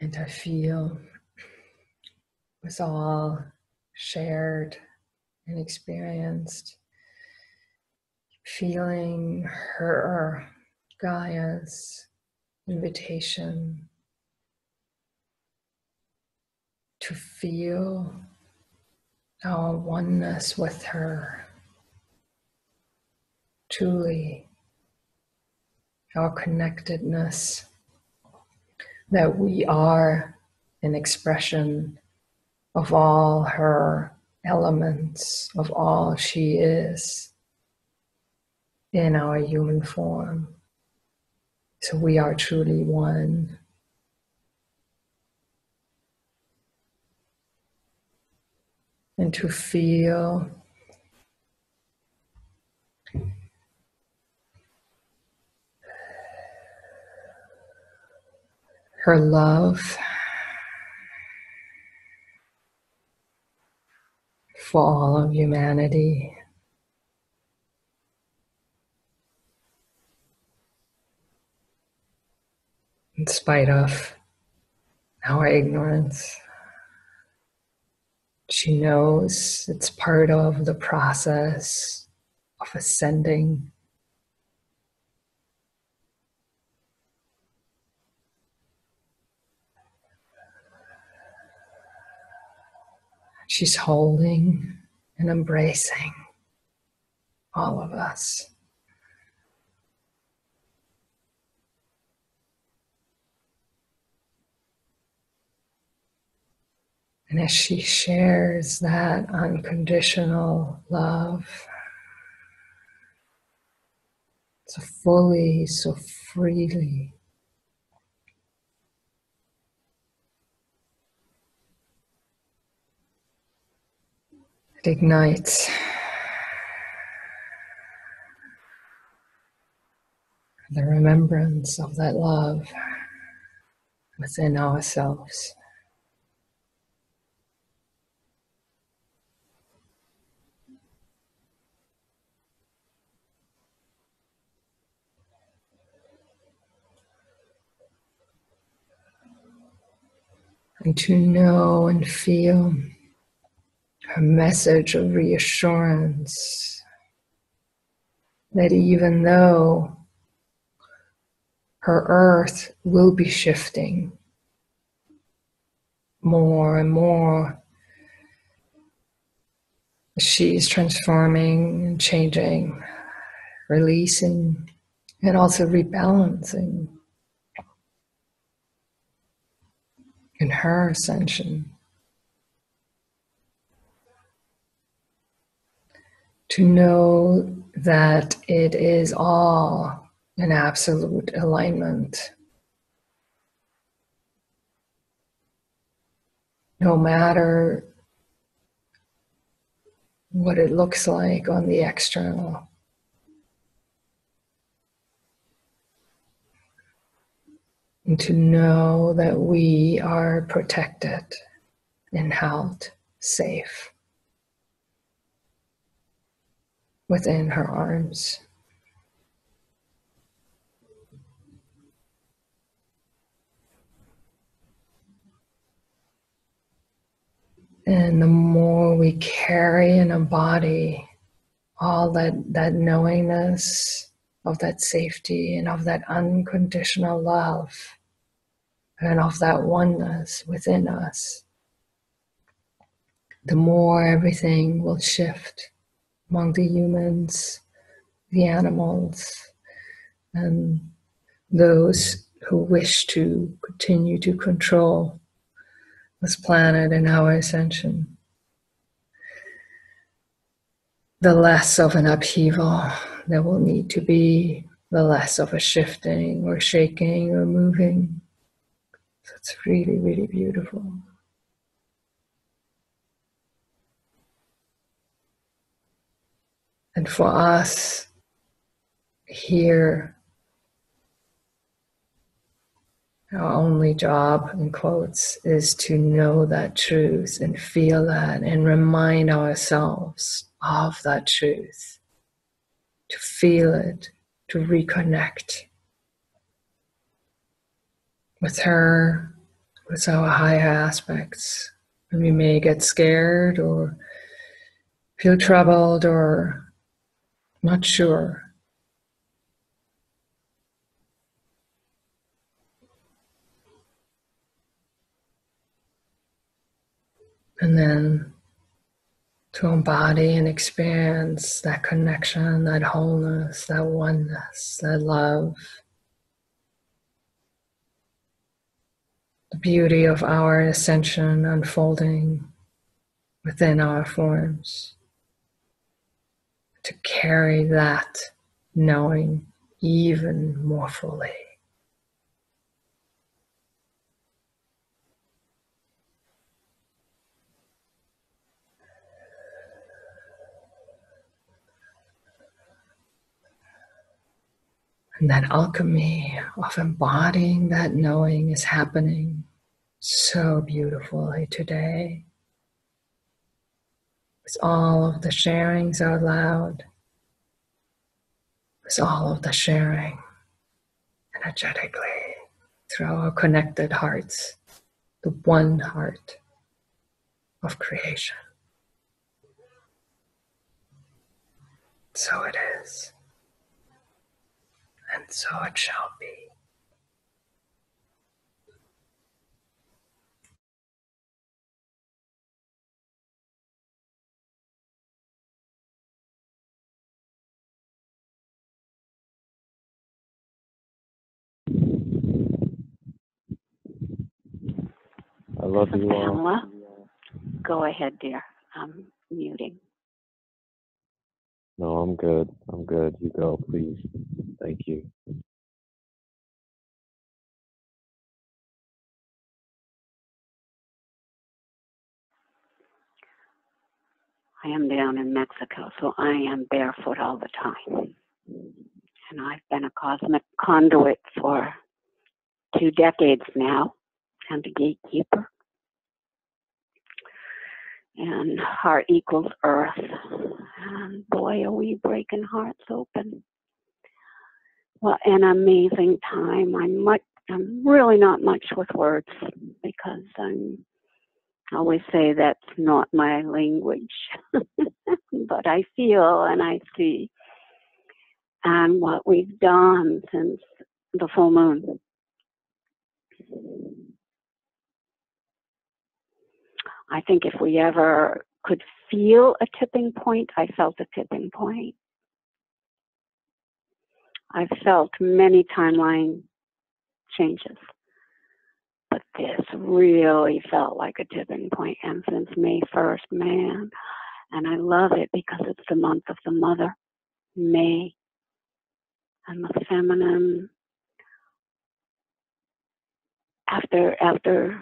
And I feel it's all shared and experienced. Feeling her, Gaia's invitation to feel our oneness with her, truly our connectedness, that we are an expression of all her elements, of all she is in our human form. So we are truly one. And to feel her love for all of humanity. in spite of our ignorance. She knows it's part of the process of ascending. She's holding and embracing all of us. And as she shares that unconditional love, so fully, so freely, it ignites the remembrance of that love within ourselves. And to know and feel her message of reassurance that even though her earth will be shifting more and more, she's transforming and changing, releasing, and also rebalancing in her ascension. To know that it is all in absolute alignment. No matter what it looks like on the external. And to know that we are protected and held safe within her arms. And the more we carry and embody all that knowingness of that safety and of that unconditional love and of that oneness within us, the more everything will shift among the humans, the animals, and those who wish to continue to control this planet and our ascension. The less of an upheaval there will need to be, the less of a shifting or shaking or moving. So it's really, really beautiful. And for us here, our only job, in quotes, is to know that truth and feel that and remind ourselves of that truth, to feel it, to reconnect with her, with our higher aspects. And we may get scared or feel troubled or not sure. And then to embody and experience that connection, that wholeness, that oneness, that love, the beauty of our ascension unfolding within our forms, to carry that knowing even more fully. And that alchemy of embodying that knowing is happening so beautifully today. With all of the sharings out loud, with all of the sharing energetically. through our connected hearts, the one heart of creation. So it is, and so it shall be. I love you all. Pamela, go ahead, dear. I'm muting. No, I'm good. I'm good. You go, please. Thank you. I am down in Mexico, so I am barefoot all the time. And I've been a cosmic conduit for 2 decades now, and a gatekeeper. And heart equals earth. And boy, are we breaking hearts open. Well, an amazing time. I'm really not much with words because I always say that's not my language. But I feel and I see. And what we've done since the full moon. I think if we ever could feel a tipping point, I felt a tipping point. I've felt many timeline changes, but this really felt like a tipping point. And since May 1st, man, and I love it because it's the month of the mother, May, and the feminine. After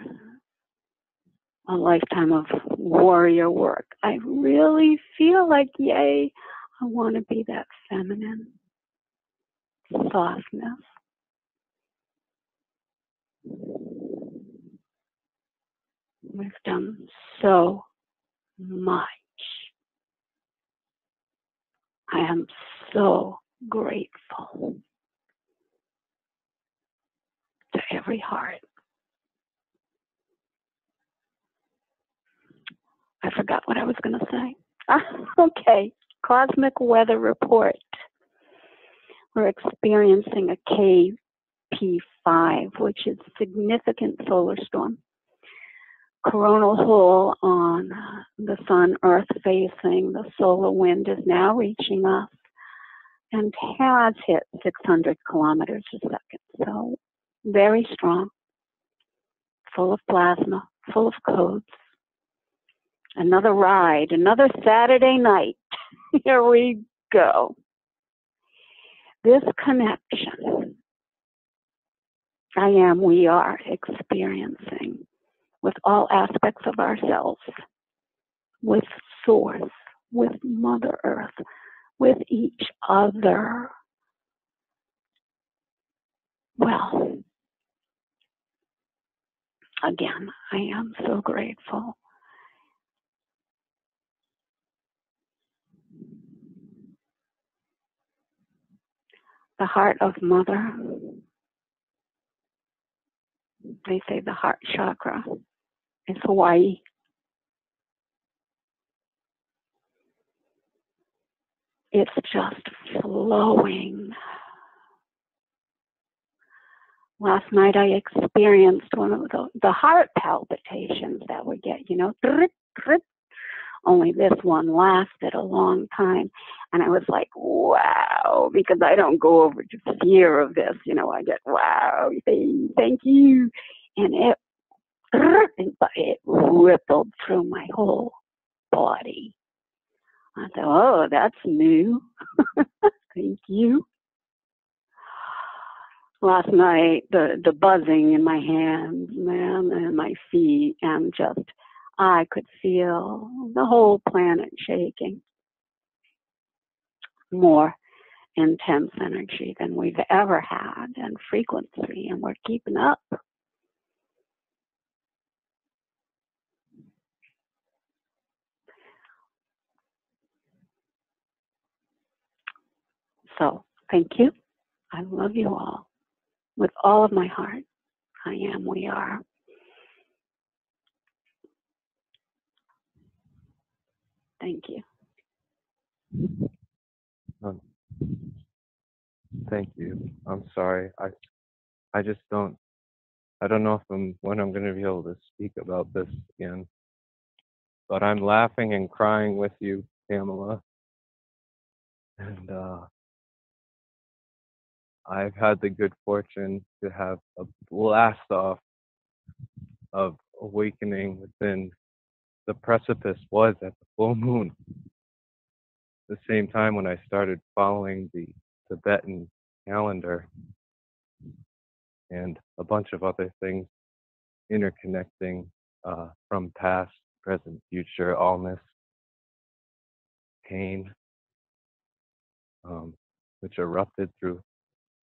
a lifetime of warrior work, I really feel like, yay, I want to be that feminine softness. We've done so much. I am so grateful to every heart. I forgot what I was going to say. Okay, cosmic weather report. We're experiencing a KP5, which is significant solar storm. Coronal hole on the sun, earth facing, the solar wind is now reaching us and has hit 600 kilometers a second. So very strong, full of plasma, full of codes. Another ride, another Saturday night. Here we go. This connection, we are experiencing with all aspects of ourselves, with Source, with Mother Earth, with each other. Well, again, I am so grateful. The heart of Mother, they say the heart chakra is Hawaii. It's just flowing. Last night I experienced one of the heart palpitations that we get, drip, drip. Only this one lasted a long time. And I was like, wow, because I don't go over to fear of this. I get, wow, thank you. And it rippled through my whole body. I thought, oh, that's new. Thank you. Last night, the buzzing in my hands, man, and my feet, and just, I could feel the whole planet shaking. More intense energy than we've ever had, and frequency, and we're keeping up. So, thank you. I love you all with all of my heart. I am, we are. Thank you. Thank you. I'm sorry. I just don't. I don't know when I'm going to be able to speak about this again. But I'm laughing and crying with you, Pamela. And I've had the good fortune to have a blast off of awakening within the precipice was at the full moon. The same time when I started following the Tibetan calendar and a bunch of other things interconnecting from past, present, future, allness, pain, which erupted through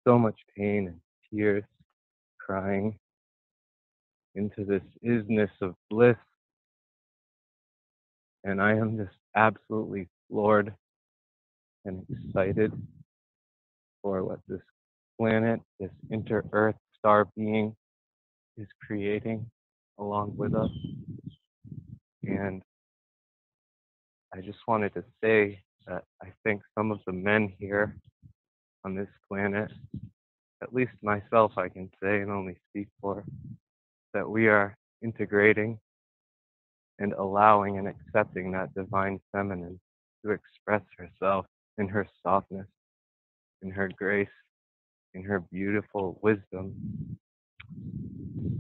so much pain and tears, crying into this isness of bliss. And I am just absolutely floored and excited for what this planet, this inter-earth star being is creating along with us. And I just wanted to say that I think some of the men here on this planet, at least myself I can say and only speak for, that we are integrating and allowing and accepting that divine feminine to express herself in her softness, in her grace, in her beautiful wisdom.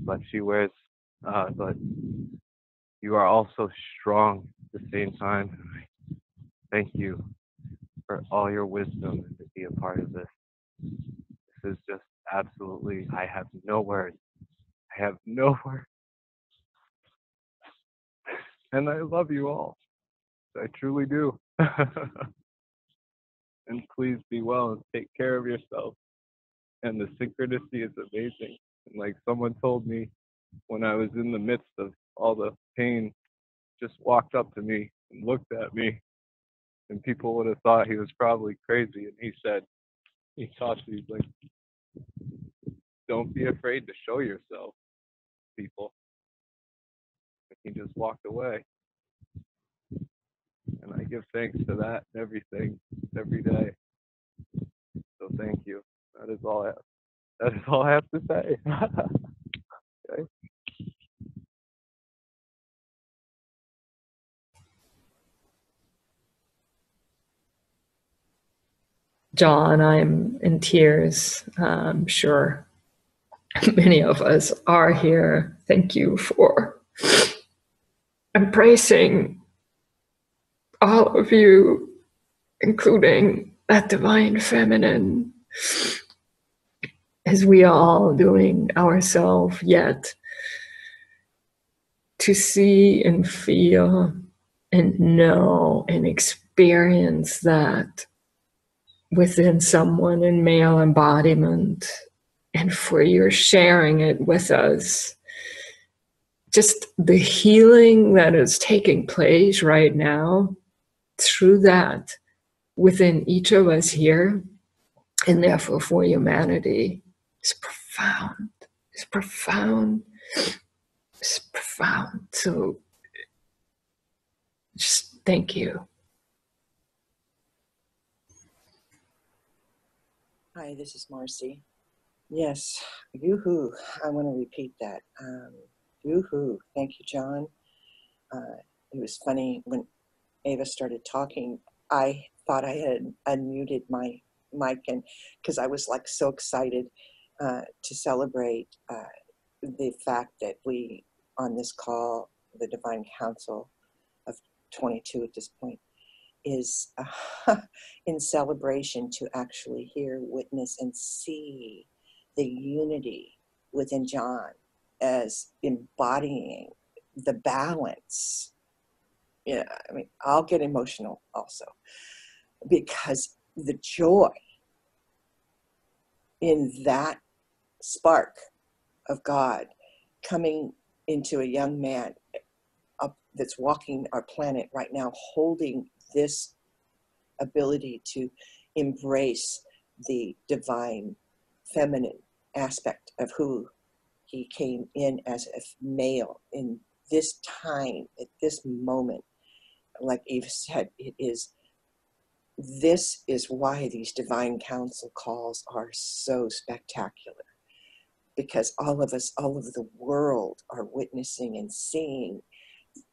But but you are also strong at the same time. Thank you for all your wisdom and to be a part of this. This is just absolutely, I have no words. I have no words. And I love you all. I truly do. And please be well and take care of yourself. And the synchronicity is amazing. And like someone told me when I was in the midst of all the pain, just walked up to me and looked at me, and people would have thought he was probably crazy. And he said, he talked to me, he's like, don't be afraid to show yourself, people. And he just walked away. And I give thanks to that and everything, every day. So thank you. That is all I have to say. Okay. John, I'm in tears. I'm sure many of us are here. Thank you for embracing all of you, including that divine feminine, as we are all doing ourselves, yet to see and feel and know and experience that within someone in male embodiment, and for your sharing it with us. Just the healing that is taking place right now through that within each of us here, and therefore for humanity, is profound. It's profound. It's profound. So just thank you. Hi, this is Marcy. Yes, yoo-hoo. I want to repeat that. Yoo-hoo. Thank you, John. It was funny when Ava started talking, I thought I had unmuted my mic, and because I was like so excited to celebrate the fact that we, on this call, the Divine Council of 22 at this point, is in celebration to actually hear, witness, and see the unity within John as embodying the balance. Yeah, I mean, I'll get emotional also, because the joy in that spark of God coming into a young man that's walking our planet right now, holding this ability to embrace the divine feminine aspect of who he came in as a male in this time, at this moment. Like Eva said, this is why these divine council calls are so spectacular, because all of us, all over the world, are witnessing and seeing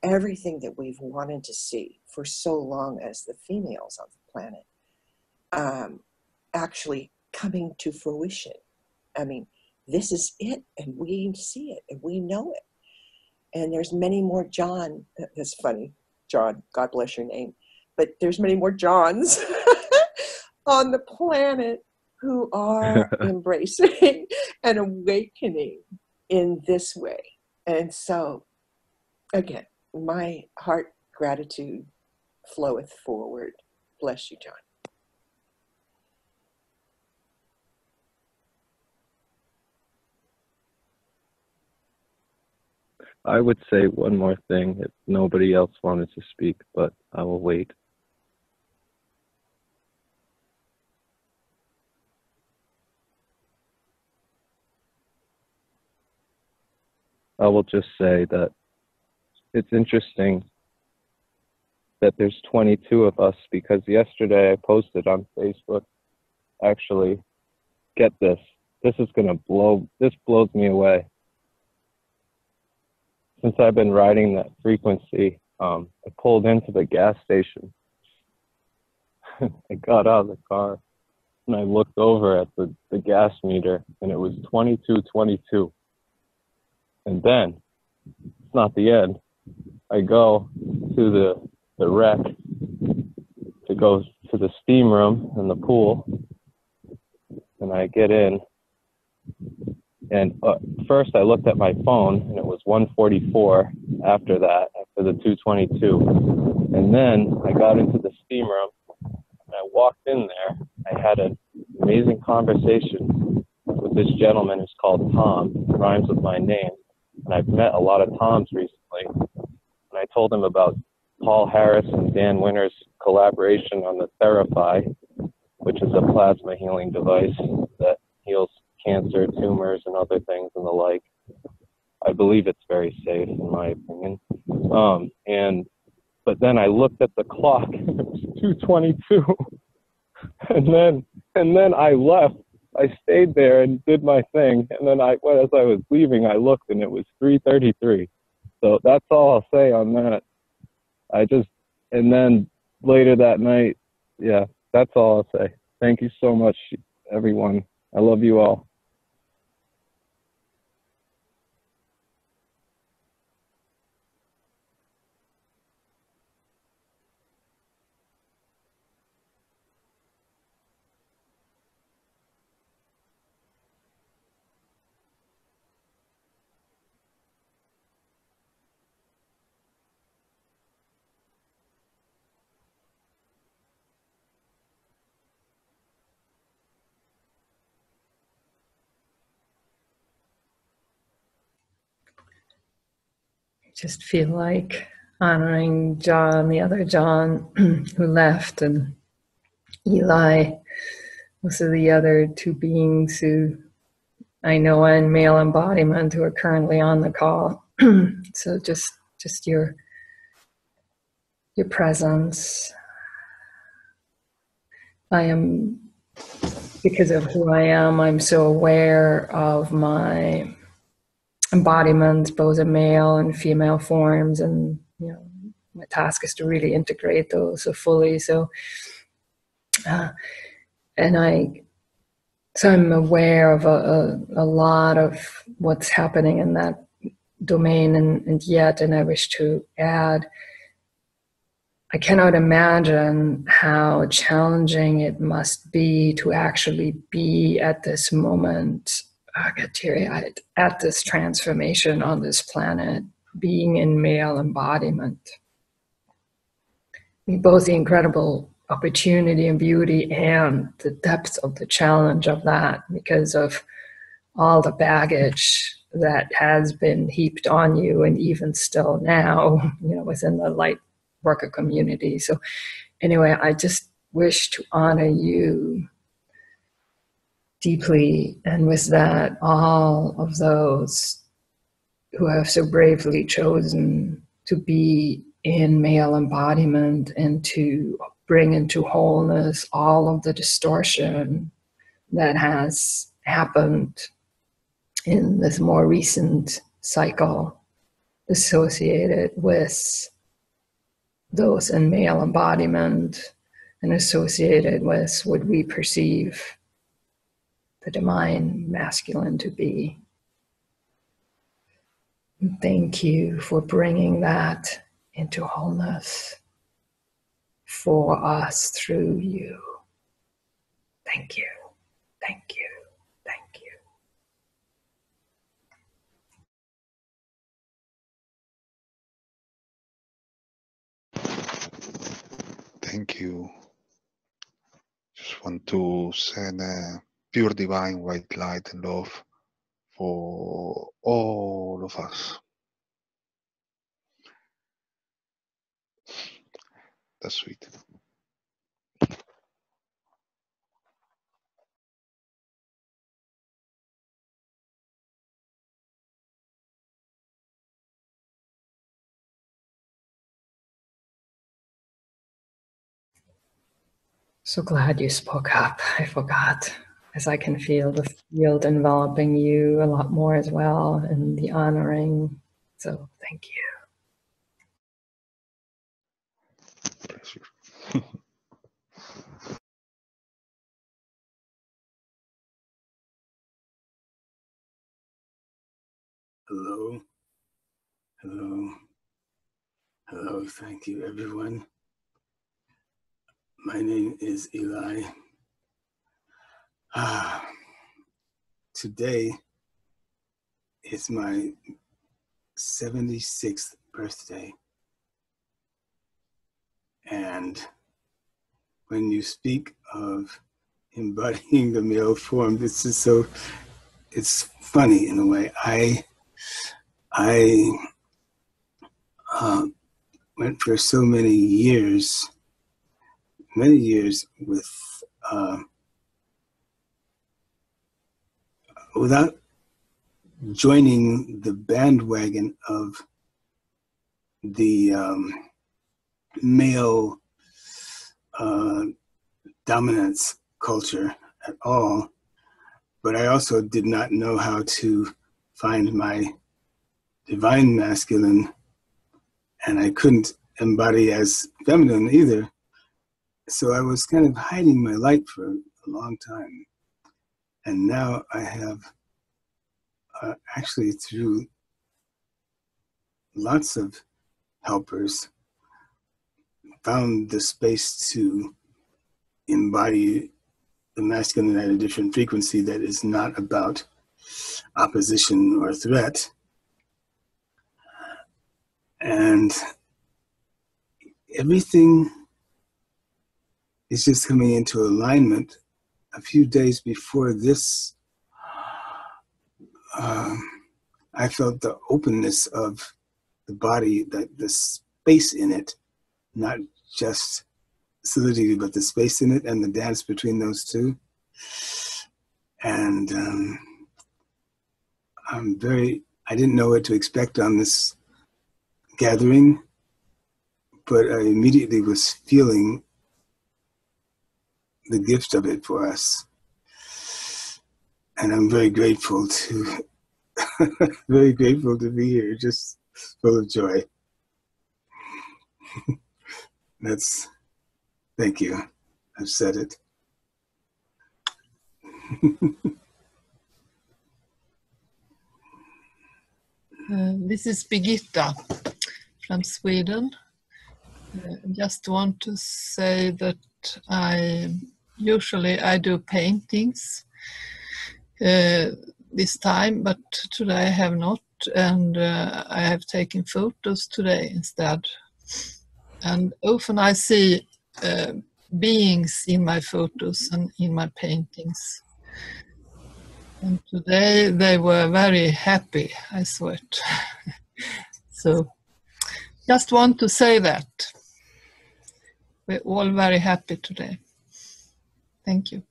everything that we've wanted to see for so long as the females on the planet, actually coming to fruition. I mean, this is it, and we see it, and we know it. And there's many more John, that's funny, John, God bless your name, but there's many more Johns on the planet who are embracing and awakening in this way. And so, again, my heart gratitude floweth forward. Bless you, John. I would say one more thing if nobody else wanted to speak, but I will wait. I will just say that it's interesting that there's 22 of us, because yesterday I posted on Facebook, actually, get this, this blows me away. Since I've been riding that frequency, I pulled into the gas station. I got out of the car and I looked over at the gas meter, and it was 22.22. And then, it's not the end. I go to the wreck to go to the steam room and the pool, and I get in. And first I looked at my phone, and it was 1:44 after that, after the 2:22. And then I got into the steam room, and I walked in there. I had an amazing conversation with this gentleman who's called Tom, rhymes with my name. And I've met a lot of Toms recently. And I told him about Paul Harris and Dan Winter's collaboration on the Therapy, which is a plasma healing device that heals cancer, tumors, and other things and the like. I believe it's very safe, in my opinion. But then I looked at the clock, and it was 2:22. and then I left. I stayed there and did my thing, and then as I was leaving, I looked, and it was 3:33. So that's all I'll say on that. And then later that night, yeah, that's all I'll say. Thank you so much, everyone. I love you all. Just feel like honoring John, the other John who left, and Eli, also the other two beings who I know in male embodiment who are currently on the call. So just your presence. I am, because of who I am, I'm so aware of my embodiments, both in male and female forms, and my task is to really integrate those so fully. So, so I'm aware of a lot of what's happening in that domain, and I wish to add, I cannot imagine how challenging it must be to actually be at this moment. I get teary-eyed at this transformation on this planet, being in male embodiment. I mean, both the incredible opportunity and beauty and the depth of the challenge of that, because of all the baggage that has been heaped on you, and even still now, within the light worker community. So anyway, I just wish to honor you deeply. And with that, all of those who have so bravely chosen to be in male embodiment and to bring into wholeness all of the distortion that has happened in this more recent cycle associated with those in male embodiment and associated with what we perceive the divine masculine to be. And thank you for bringing that into wholeness for us through you. Thank you. Thank you. Thank you. Thank you. Just want to send a pure divine white light and love for all of us. That's sweet. So glad you spoke up. I forgot, as I can feel the field enveloping you a lot more as well, and the honoring. So thank you. Pleasure. Hello. Hello. Hello. Thank you, everyone. My name is Eli. Today is my 76th birthday. And when you speak of embodying the male form, this is so, it's funny in a way. I went for so many years with without joining the bandwagon of the male dominance culture at all, but I also did not know how to find my divine masculine, and I couldn't embody as feminine either. So I was kind of hiding my light for a long time. And now I have actually, through lots of helpers, found the space to embody the masculine at a different frequency that is not about opposition or threat. And everything is just coming into alignment. A few days before this, I felt the openness of the body, the space in it, not just solidity, but the space in it and the dance between those two. And I didn't know what to expect on this gathering, but I immediately was feeling the gift of it for us. And I'm very grateful to very grateful to be here, just full of joy. Thank you. I've said it. This is Birgitta from Sweden. Just want to say that usually I do paintings this time, but today I have not, and I have taken photos today instead. And often I see beings in my photos and in my paintings. And today they were very happy, I saw it. So just want to say that. We're all very happy today. Thank you.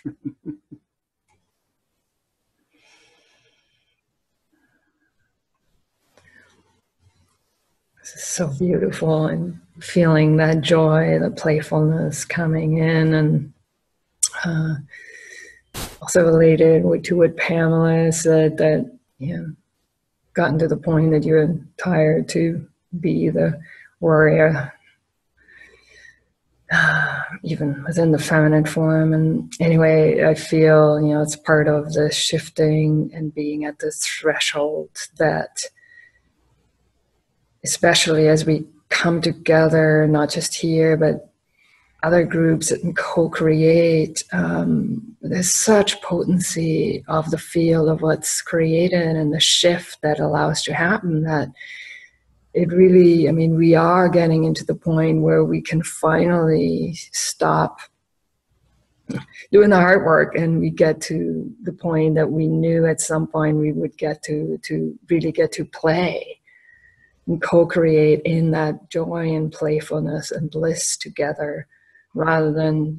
This is so beautiful, and feeling that joy, the playfulness coming in, and also related to what Pamela said, that gotten to the point that you're tired to be the warrior, even within the feminine form. And anyway, I feel, it's part of the shifting and being at this threshold that, especially as we come together, not just here, but other groups and co-create, there's such potency of the field of what's created and the shift that allows to happen, that it really, we are getting into the point where we can finally stop doing the hard work, and we get to the point that we knew at some point we would get to really get to play and co-create in that joy and playfulness and bliss together, rather than,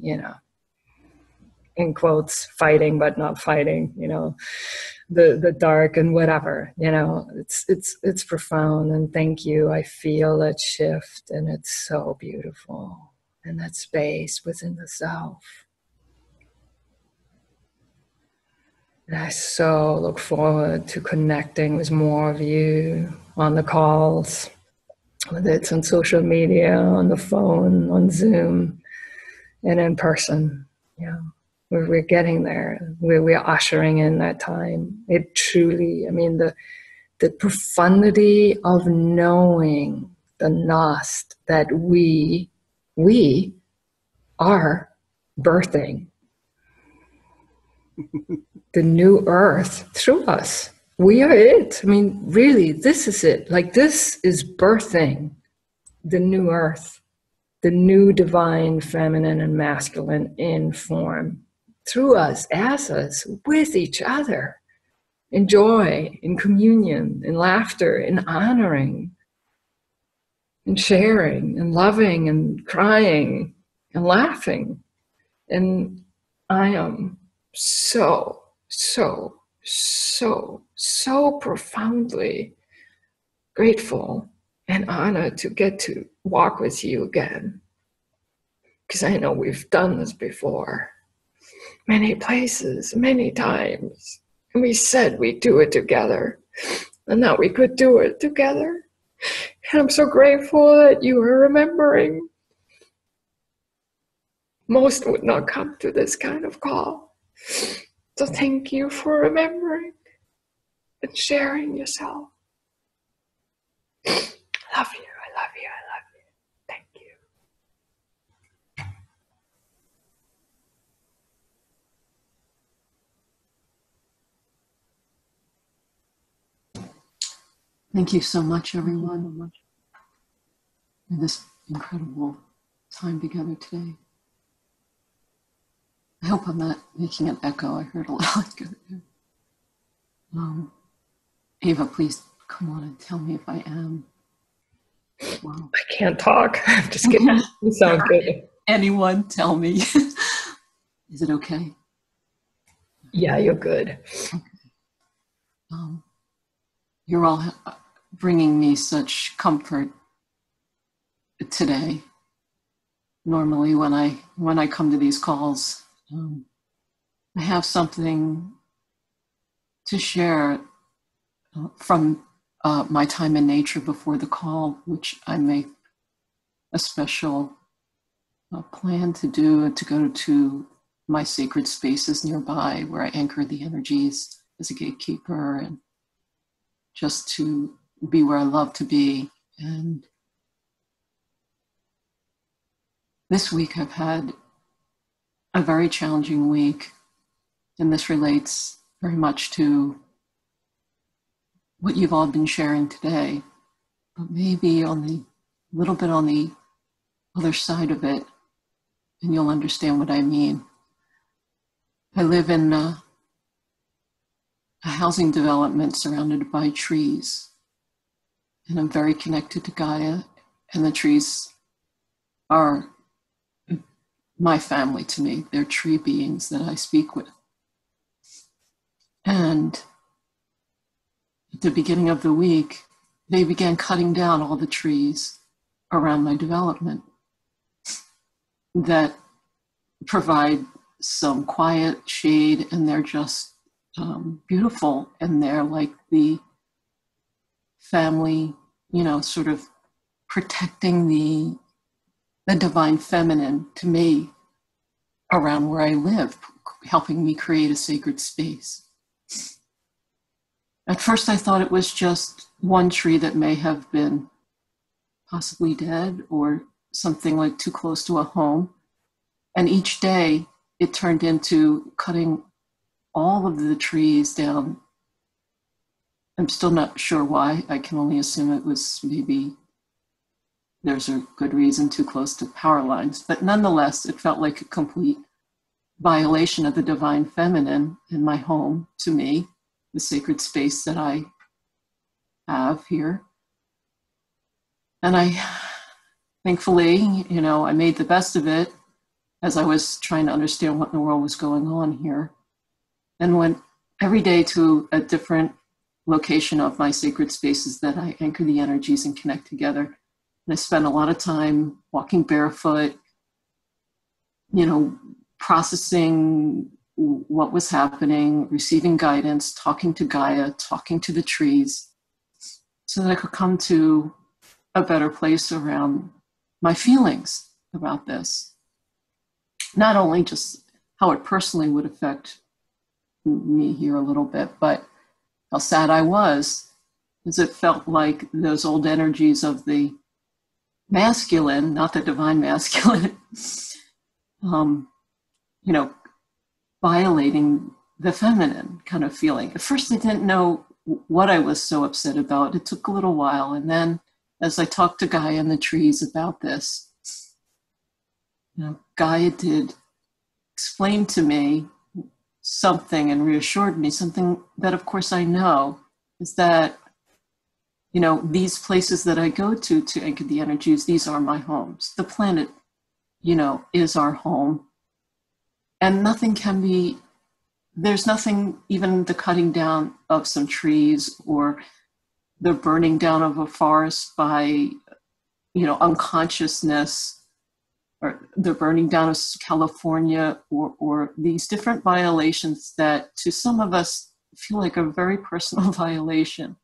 in quotes, fighting but not fighting, the dark and whatever, it's profound. And thank you. I feel that shift, and it's so beautiful, and that space within the self. And I so look forward to connecting with more of you on the calls, whether it's on social media, on the phone, on Zoom, and in person. We're getting there. We're ushering in that time. It truly, the profundity of knowing the Nost that we are birthing the new earth through us. We are it. Really, this is it. This is birthing the new earth, the new divine feminine and masculine in form, through us, as us, with each other, in joy, in communion, in laughter, in honoring, in sharing, and loving, and crying, and laughing. And I am so profoundly grateful and honored to get to walk with you again, because I know we've done this before, many places, many times, and we said we'd do it together, and that we could do it together. And I'm so grateful that you are remembering. Most would not come to this kind of call. So thank you for remembering and sharing yourself. I love you, I love you, I love you. Thank you. Thank you so much, everyone, for this incredible time together today. I hope I'm not making an echo. I heard a lot go there. Ava, please come on and tell me if I am. Wow. I can't talk. I'm just kidding. You sound good. Anyone tell me. Is it okay? Yeah, you're good. Okay. You're all bringing me such comfort today. Normally when I come to these calls, I have something to share from my time in nature before the call, which I make a special plan to do, to go to my sacred spaces nearby where I anchor the energies as a gatekeeper, and just to be where I love to be. And this week I've had a very challenging week, and this relates very much to what you've all been sharing today, but maybe on the little bit on the other side of it, and you'll understand what I mean. I live in a housing development surrounded by trees, and I'm very connected to Gaia, and the trees are my family to me. They're tree beings that I speak with. And at the beginning of the week, they began cutting down all the trees around my development that provide some quiet shade, and they're just beautiful, and they're like the family, you know, sort of protecting the divine feminine to me around where I live, helping me create a sacred space. At first I thought it was just one tree that may have been possibly dead or something like too close to a home. And each day it turned into cutting all of the trees down. I'm still not sure why. I can only assume it was maybe there's a good reason, too close to power lines. But nonetheless, it felt like a complete violation of the divine feminine in my home to me, the sacred space that I have here. And I, thankfully, you know, I made the best of it as I was trying to understand what in the world was going on here. And went every day to a different location of my sacred spaces that I anchor the energies and connect together. And I spent a lot of time walking barefoot, you know, processing what was happening, receiving guidance, talking to Gaia, talking to the trees, so that I could come to a better place around my feelings about this. Not only just how it personally would affect me here a little bit, but how sad I was, as it felt like those old energies of the masculine, not the divine masculine, you know, violating the feminine kind of feeling. At first I didn't know what I was so upset about. It took a little while. And then as I talked to Gaia and the trees about this, you know, Gaia did explain to me something and reassured me something that of course I know, is that, you know, these places that I go to anchor the energies, these are my homes. The planet, you know, is our home. And nothing can be, there's nothing, even the cutting down of some trees or the burning down of a forest by, you know, unconsciousness, or the burning down of California, or these different violations that to some of us feel like a very personal violation.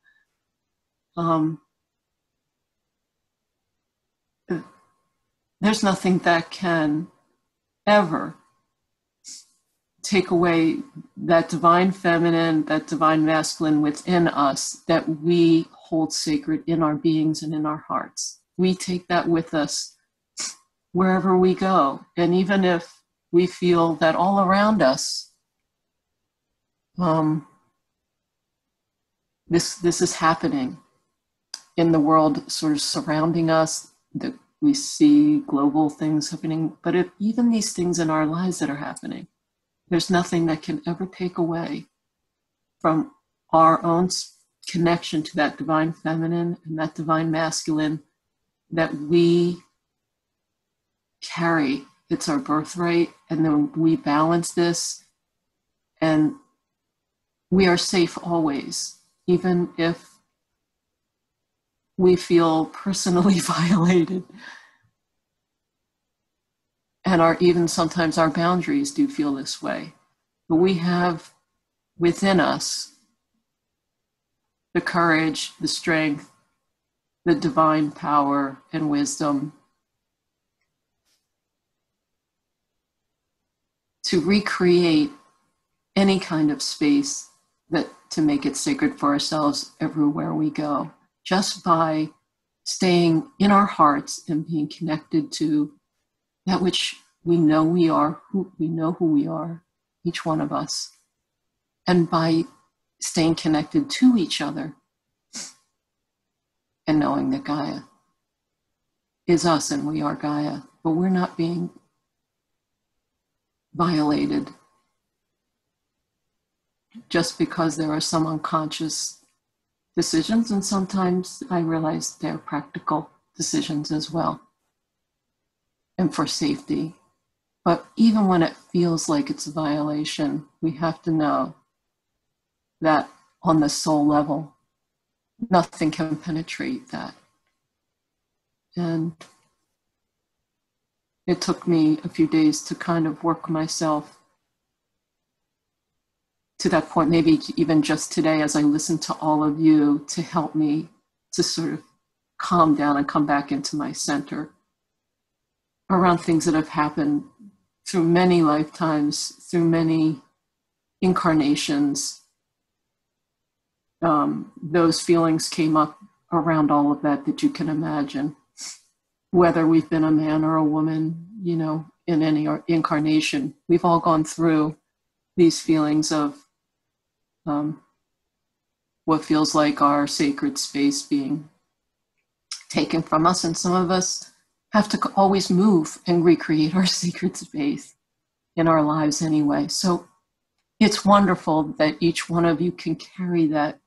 There's nothing that can ever take away that divine feminine, that divine masculine within us that we hold sacred in our beings and in our hearts. We take that with us wherever we go. And even if we feel that all around us, this is happening in the world sort of surrounding us, that we see global things happening, but even these things in our lives that are happening, there's nothing that can ever take away from our own connection to that divine feminine and that divine masculine that we carry. It's our birthright. And then we balance this, and we are safe always, even if we feel personally violated. And even sometimes our boundaries do feel this way. But we have within us the courage, the strength, the divine power and wisdom to recreate any kind of space to make it sacred for ourselves everywhere we go, just by staying in our hearts and being connected to that which we know we are, who we are, each one of us. And by staying connected to each other and knowing that Gaia is us and we are Gaia, but we're not being violated just because there are some unconscious decisions, and sometimes I realize they're practical decisions as well, and for safety But even when it feels like it's a violation, we have to know that on the soul level, nothing can penetrate that. And it took me a few days to kind of work myself to that point, maybe even just today as I listened to all of you to help me to sort of calm down and come back into my center around things that have happened through many lifetimes, through many incarnations. Those feelings came up around all of that you can imagine. Whether we've been a man or a woman, you know, in any incarnation, we've all gone through these feelings of what feels like our sacred space being taken from us. And some of us have to always move and recreate our sacred space in our lives anyway. So it's wonderful that each one of you can carry that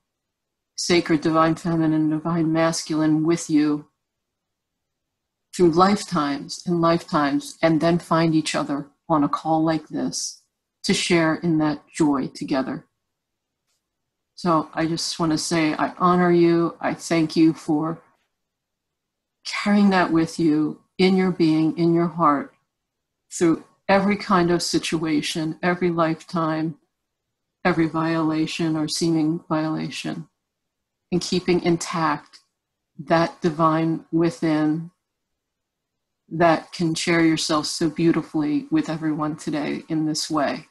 sacred divine feminine, divine masculine with you through lifetimes and lifetimes, and then find each other on a call like this to share in that joy together. So I just want to say I honor you. I thank you for carrying that with you in your being, in your heart, through every kind of situation, every lifetime, every violation or seeming violation, and keeping intact that divine within that can share yourself so beautifully with everyone today in this way,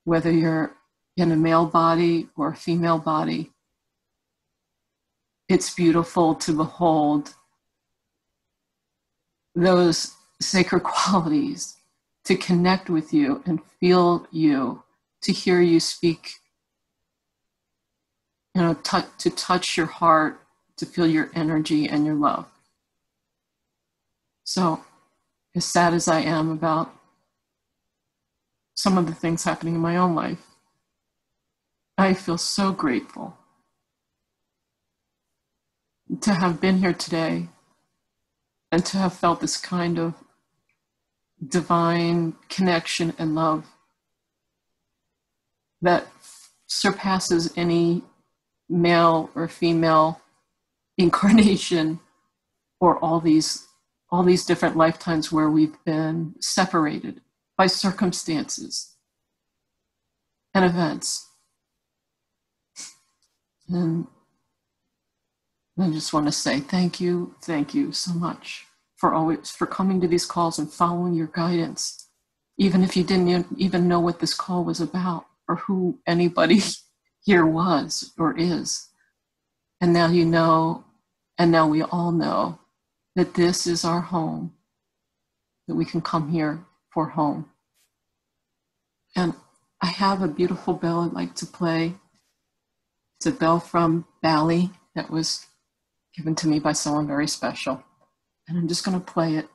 whether you're in a male body or a female body. It's beautiful to behold those sacred qualities, to connect with you and feel you, to hear you speak, you know, to touch your heart, to feel your energy and your love. So, as sad as I am about some of the things happening in my own life, I feel so grateful to have been here today and to have felt this kind of divine connection and love that surpasses any male or female incarnation or all these different lifetimes where we've been separated by circumstances and events. And I just want to say thank you so much for coming to these calls and following your guidance, even if you didn't even know what this call was about or who anybody here was or is. And now you know, and now we all know that this is our home, that we can come here for home. And I have a beautiful bell I'd like to play. It's a bell from Bali that was given to me by someone very special. And I'm just going to play it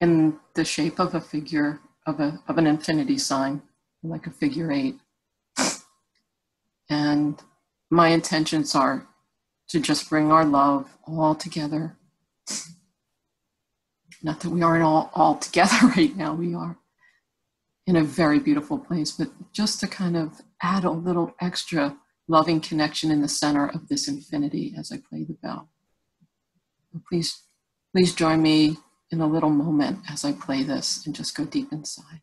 in the shape of a figure, of an infinity sign, like a figure 8. And my intentions are to just bring our love all together. Not that we aren't all together right now, we are in a very beautiful place, but just to kind of add a little extra loving connection in the center of this infinity as I play the bell. Please join me in a little moment as I play this and just go deep inside.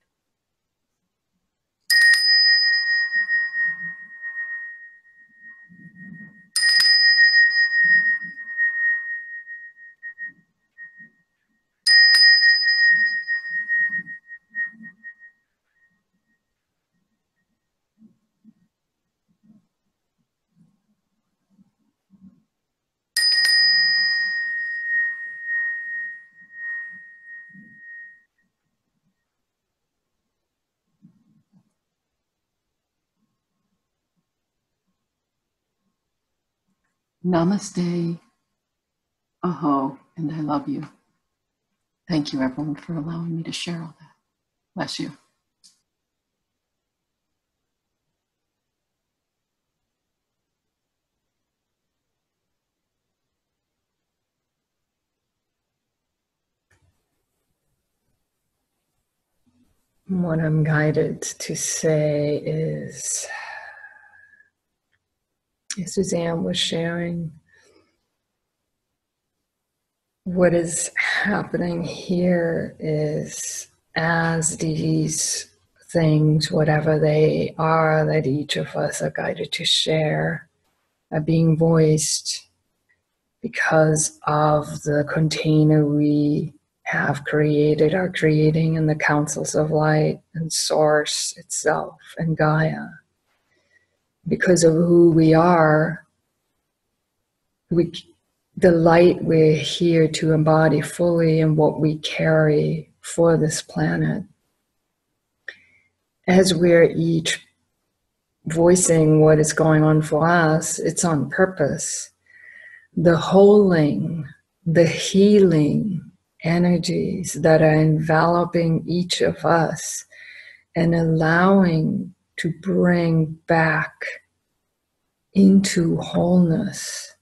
Namaste, aho, and I love you. Thank you, everyone, for allowing me to share all that. Bless you. What I'm guided to say is, as Suzanne was sharing, what is happening here is, as these things, whatever they are, that each of us are guided to share, are being voiced because of the container we have created, are creating in the councils of light and Source itself and Gaia. Because of who we are, the light we're here to embody fully and what we carry for this planet. As we're each voicing what is going on for us, it's on purpose. The holding, the healing energies that are enveloping each of us and allowing to bring back into wholeness,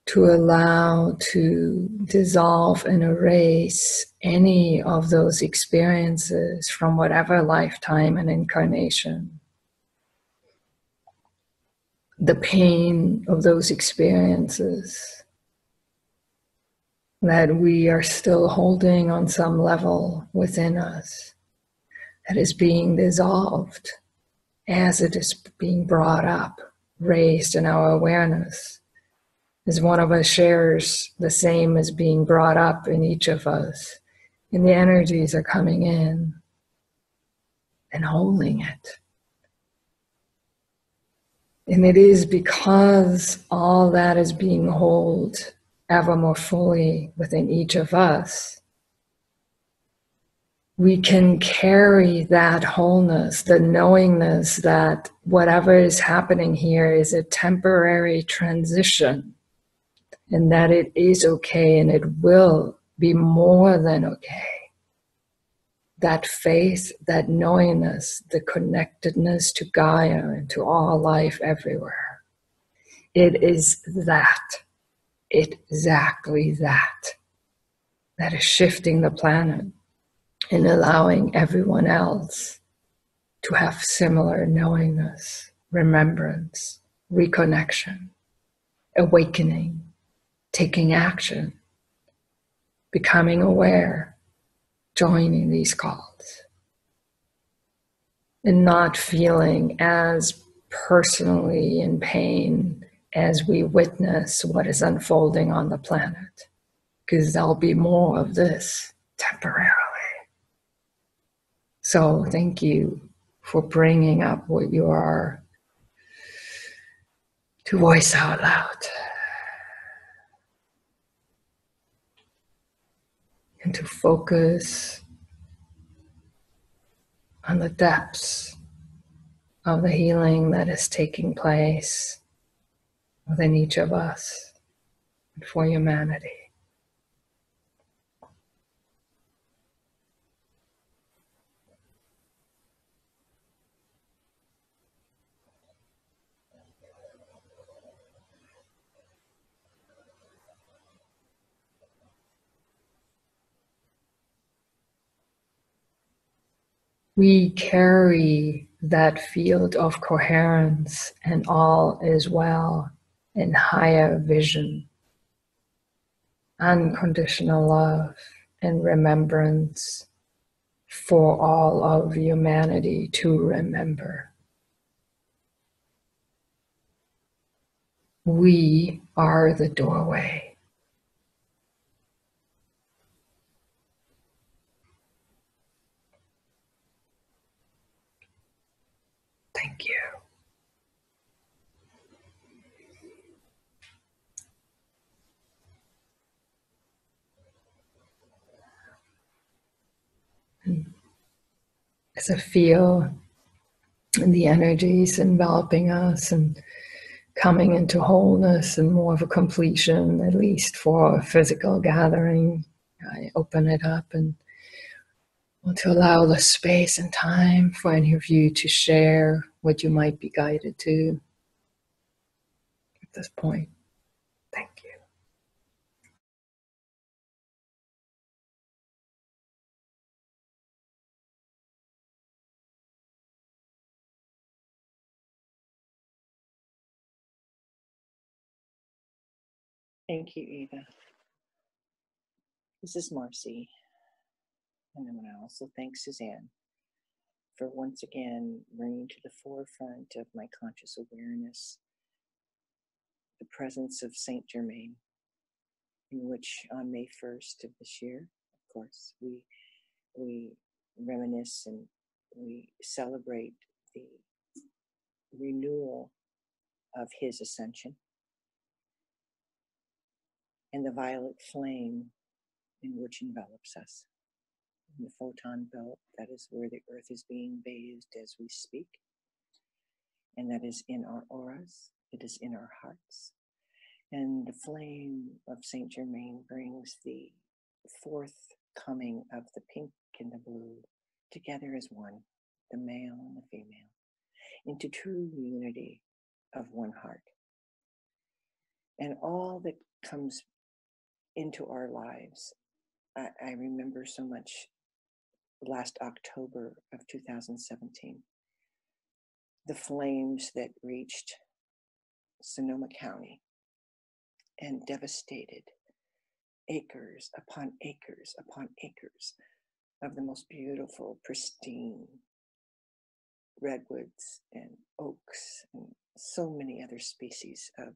to allow to dissolve and erase any of those experiences from whatever lifetime and incarnation. The pain of those experiences that we are still holding on some level within us, that is being dissolved as it is being brought up, raised in our awareness. As one of us shares, the same is being brought up in each of us, and the energies are coming in and holding it. And it is because all that is being held ever more fully within each of us, we can carry that wholeness, the knowingness that whatever is happening here is a temporary transition, and that it is okay and it will be more than okay. That faith, that knowingness, the connectedness to Gaia and to all life everywhere. It is that, exactly that is shifting the planet and allowing everyone else to have similar knowingness, remembrance, reconnection, awakening, taking action, becoming aware, joining these calls, and not feeling as personally in pain as we witness what is unfolding on the planet, because there'll be more of this temporarily. So thank you for bringing up what you are to voice out loud and to focus on the depths of the healing that is taking place within each of us and for humanity. We carry that field of coherence and all is well in higher vision, unconditional love and remembrance for all of humanity to remember. We are the doorway. Thank you. As I feel the energies enveloping us and coming into wholeness and more of a completion, at least for a physical gathering, I open it up and want to allow the space and time for any of you to share what you might be guided to at this point. Thank you. Thank you, Eva. This is Marcy. And I want to also thank Suzanne for once again bringing to the forefront of my conscious awareness the presence of Saint Germain, in which on May 1st of this year, of course, we reminisce and we celebrate the renewal of his ascension and the violet flame in which envelops us. In the photon belt, that is where the earth is being bathed as we speak. And that is in our auras, it is in our hearts. And the flame of Saint Germain brings the fourth coming of the pink and the blue together as one, the male and the female, into true unity of one heart. And all that comes into our lives, I remember so much last October of 2017, the flames that reached Sonoma County and devastated acres upon acres upon acres of the most beautiful, pristine redwoods and oaks and so many other species of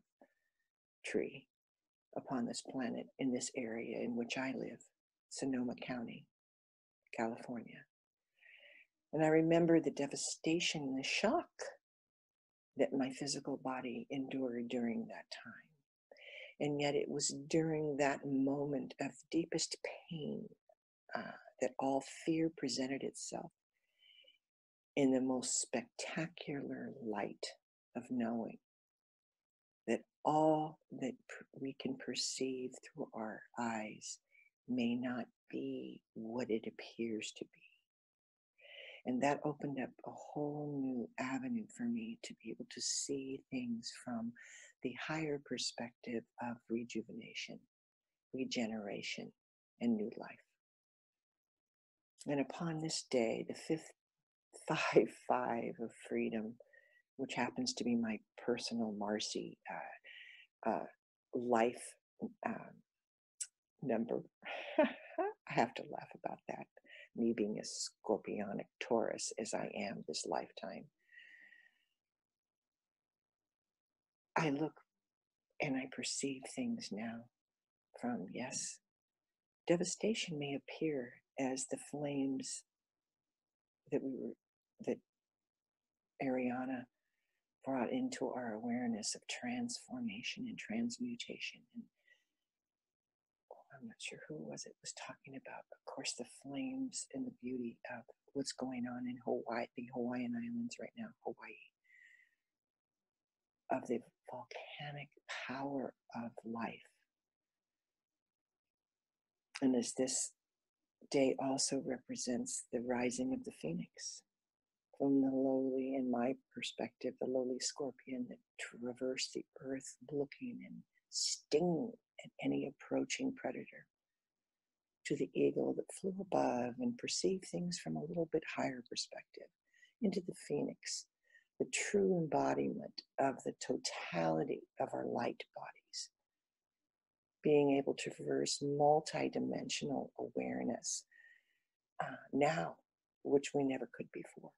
tree upon this planet in this area in which I live, Sonoma County, California. And I remember the devastation and the shock that my physical body endured during that time. And yet it was during that moment of deepest pain that all fear presented itself in the most spectacular light of knowing that all that we can perceive through our eyes may not be what it appears to be. And that opened up a whole new avenue for me to be able to see things from the higher perspective of rejuvenation, regeneration, and new life. And upon this day, the fifth 5-5 of freedom, which happens to be my personal Marcy life number. I have to laugh about that, me being a scorpionic Taurus as I am this lifetime. I look and I perceive things now from, yes, devastation may appear as the flames that Ariana brought into our awareness of transformation and transmutation. And I'm not sure who was talking about, of course, the flames and the beauty of what's going on in Hawaii, the Hawaiian Islands right now, Hawaii, of the volcanic power of life. And as this day also represents the rising of the phoenix from the lowly, in my perspective, the lowly scorpion that traversed the earth looking and stinging at any approaching predator, to the eagle that flew above and perceived things from a little bit higher perspective, into the phoenix, the true embodiment of the totality of our light bodies, being able to traverse multidimensional awareness now, which we never could before.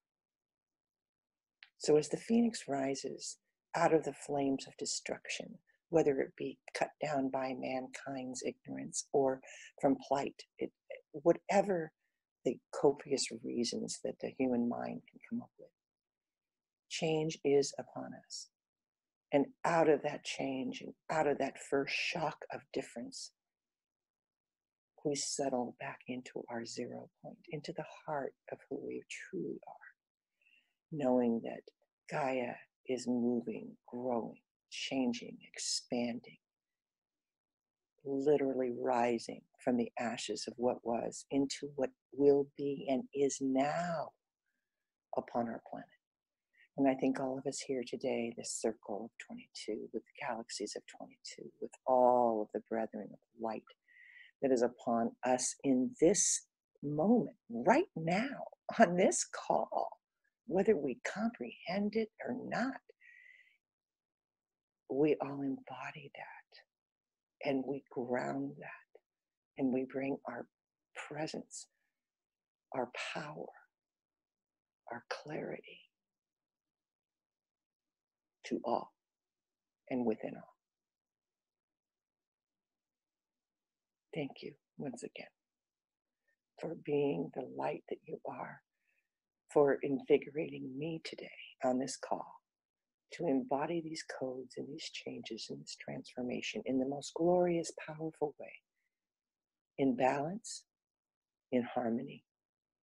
So as the phoenix rises out of the flames of destruction, whether it be cut down by mankind's ignorance or from plight, whatever the copious reasons that the human mind can come up with, change is upon us. And out of that change and out of that first shock of difference, we settle back into our 0 point, into the heart of who we truly are, knowing that Gaia is moving, growing, changing, expanding, literally rising from the ashes of what was into what will be and is now upon our planet. And I think all of us here today, this circle of 22, with the galaxies of 22, with all of the brethren of light that is upon us in this moment, right now, on this call, whether we comprehend it or not, we all embody that. and we ground that, and we bring our presence, our power, our clarity to all and within all. Thank you once again for being the light that you are, for invigorating me today on this call to embody these codes and these changes and this transformation in the most glorious, powerful way, in balance, in harmony,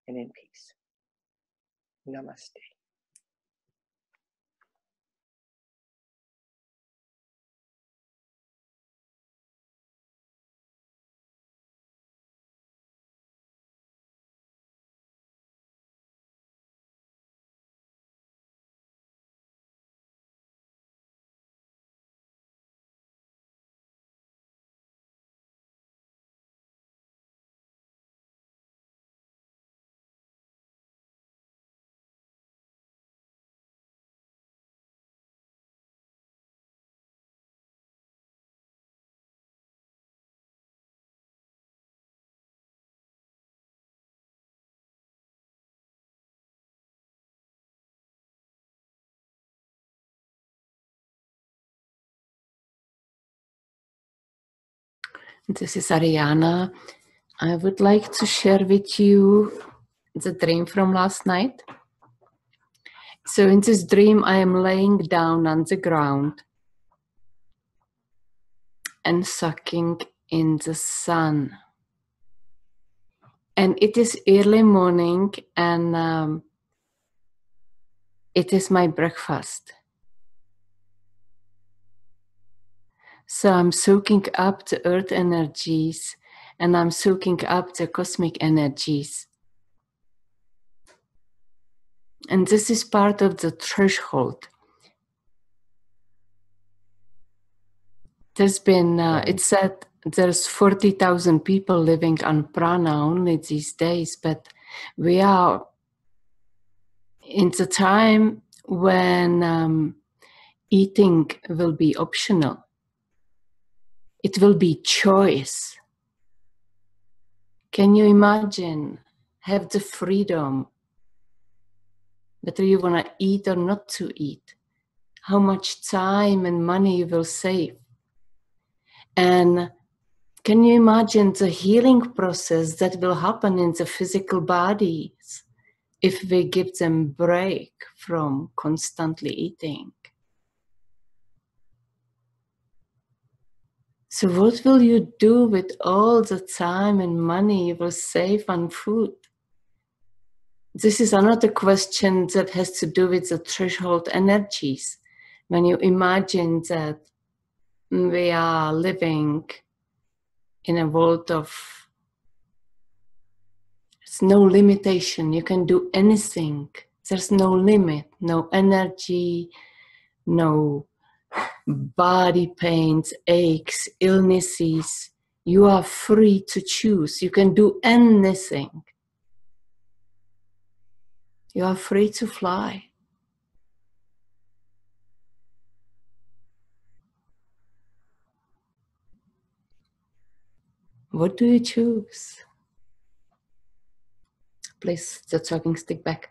and in peace. Namaste. This is Ariana. I would like to share with you the dream from last night. So in this dream, I am laying down on the ground and sucking in the sun. And it is early morning, and it is my breakfast. So I'm soaking up the earth energies, and I'm soaking up the cosmic energies. And this is part of the threshold. There's been, it's said there's 40,000 people living on prana only these days, but we are in the time when eating will be optional. It will be choice. Can you imagine? Have the freedom, whether you want to eat or not to eat. How much time and money you will save. And can you imagine the healing process that will happen in the physical bodies if we give them break from constantly eating? So what will you do with all the time and money you will save on food? This is another question that has to do with the threshold energies. When you imagine that we are living in a world of there's no limitation, you can do anything. There's no limit, no energy, no body pains, aches, illnesses. You are free to choose. You can do anything. You are free to fly. What do you choose? Place the talking stick back.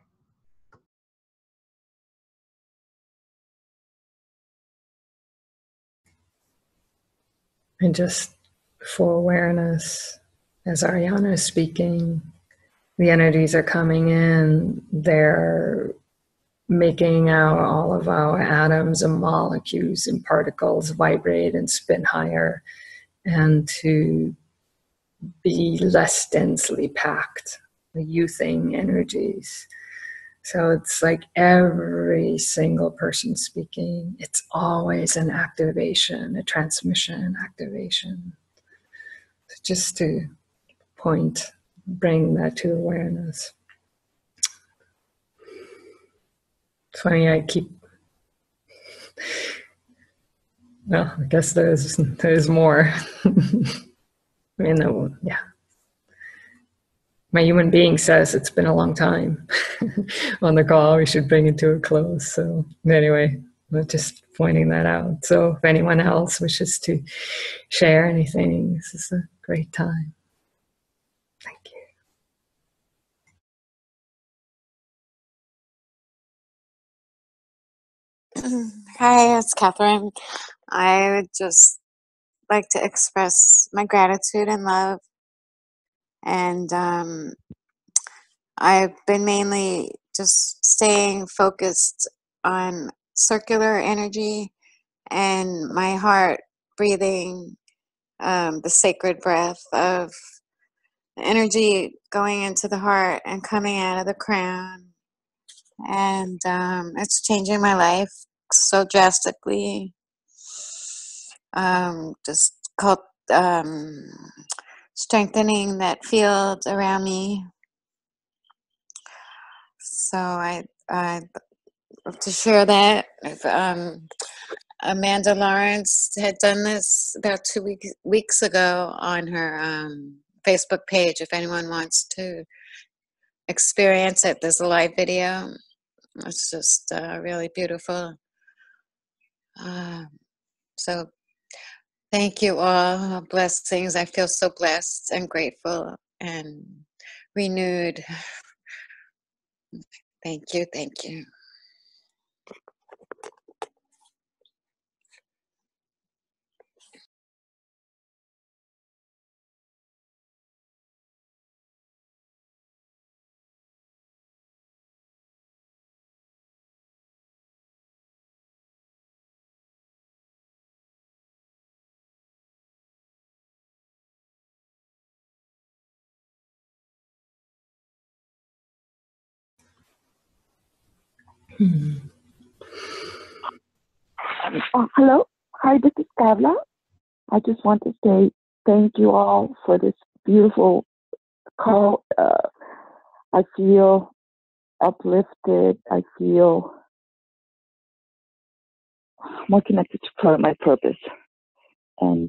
And just for awareness, as Ariana is speaking, the energies are coming in, they're making all of our atoms and molecules and particles vibrate and spin higher and to be less densely packed, the youthing energies. So it's like every single person speaking, it's always an activation, a transmission activation. So just to bring that to awareness. It's funny, I guess there's more. Yeah. My human being says it's been a long time on the call. We should bring it to a close. So anyway, just pointing that out. So if anyone else wishes to share anything, this is a great time. Thank you. Hi, it's Catherine. I would just like to express my gratitude and love. And I've been mainly just staying focused on circular energy and my heart breathing the sacred breath of energy going into the heart and coming out of the crown. And it's changing my life so drastically. Just called strengthening that field around me. So I love to share that. If, Amanda Lawrence had done this about 2 weeks ago on her Facebook page. If anyone wants to experience it, there's a live video. It's just really beautiful. So thank you all. Blessings. I feel so blessed and grateful and renewed. Thank you. Thank you. Hello. Hi, this is Kavla. I just want to say thank you all for this beautiful call. I feel uplifted. I feel more connected to my purpose. And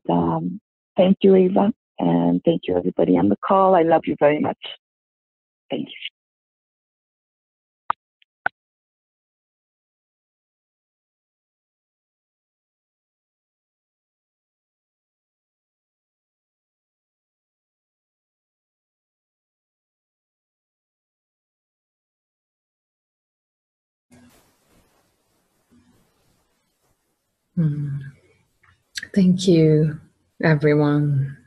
thank you, Eva. And thank you, everybody on the call. I love you very much. Thank you. Thank you, everyone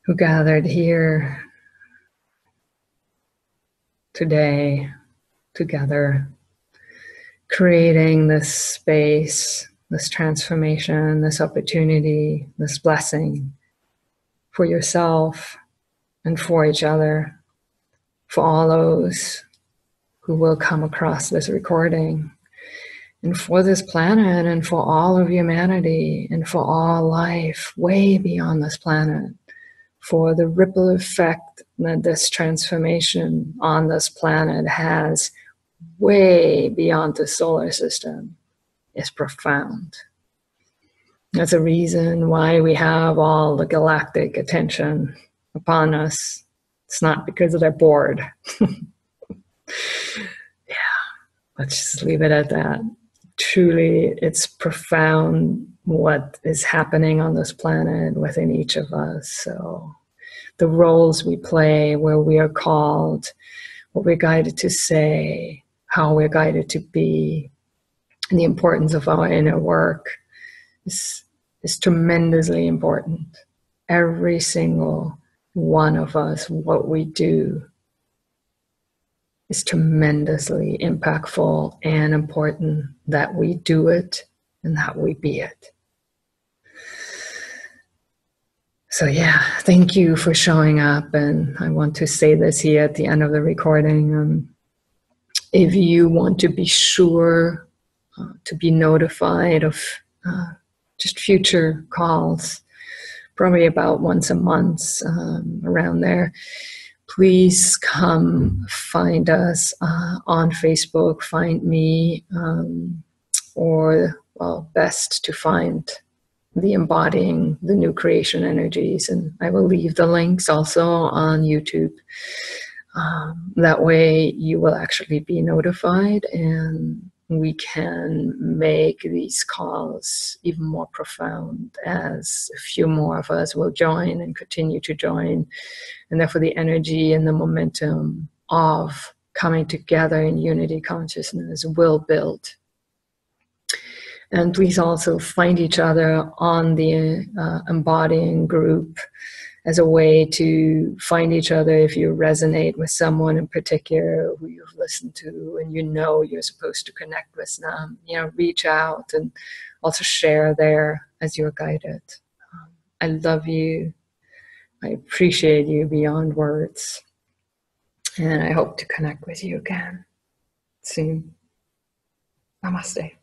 who gathered here today together, creating this space, this transformation, this opportunity, this blessing for yourself and for each other, for all those who will come across this recording, and for this planet, and for all of humanity, and for all life way beyond this planet, for the ripple effect that this transformation on this planet has way beyond the solar system is profound. That's a reason why we have all the galactic attention upon us. It's not because they're bored. Let's just leave it at that. Truly, it's profound what is happening on this planet within each of us. So the roles we play, where we are called, what we're guided to say, how we're guided to be, and the importance of our inner work is tremendously important. Every single one of us, what we do is tremendously impactful and important, that we do it and that we be it. So yeah, thank you for showing up. And I want to say this here at the end of the recording. If you want to be sure to be notified of just future calls, probably about once a month, around there, please come find us on Facebook, find me, or, well, best to find the Embodying the New Creation Energies. And I will leave the links also on YouTube. That way you will actually be notified, and we can make these calls even more profound as a few more of us will join and continue to join. And therefore the energy and the momentum of coming together in unity consciousness will build. And please also find each other on the embodying group as a way to find each other if you resonate with someone in particular who you've listened to and you know you're supposed to connect with them. Reach out and also share there as you're guided. I love you. I appreciate you beyond words. And I hope to connect with you again soon. Namaste.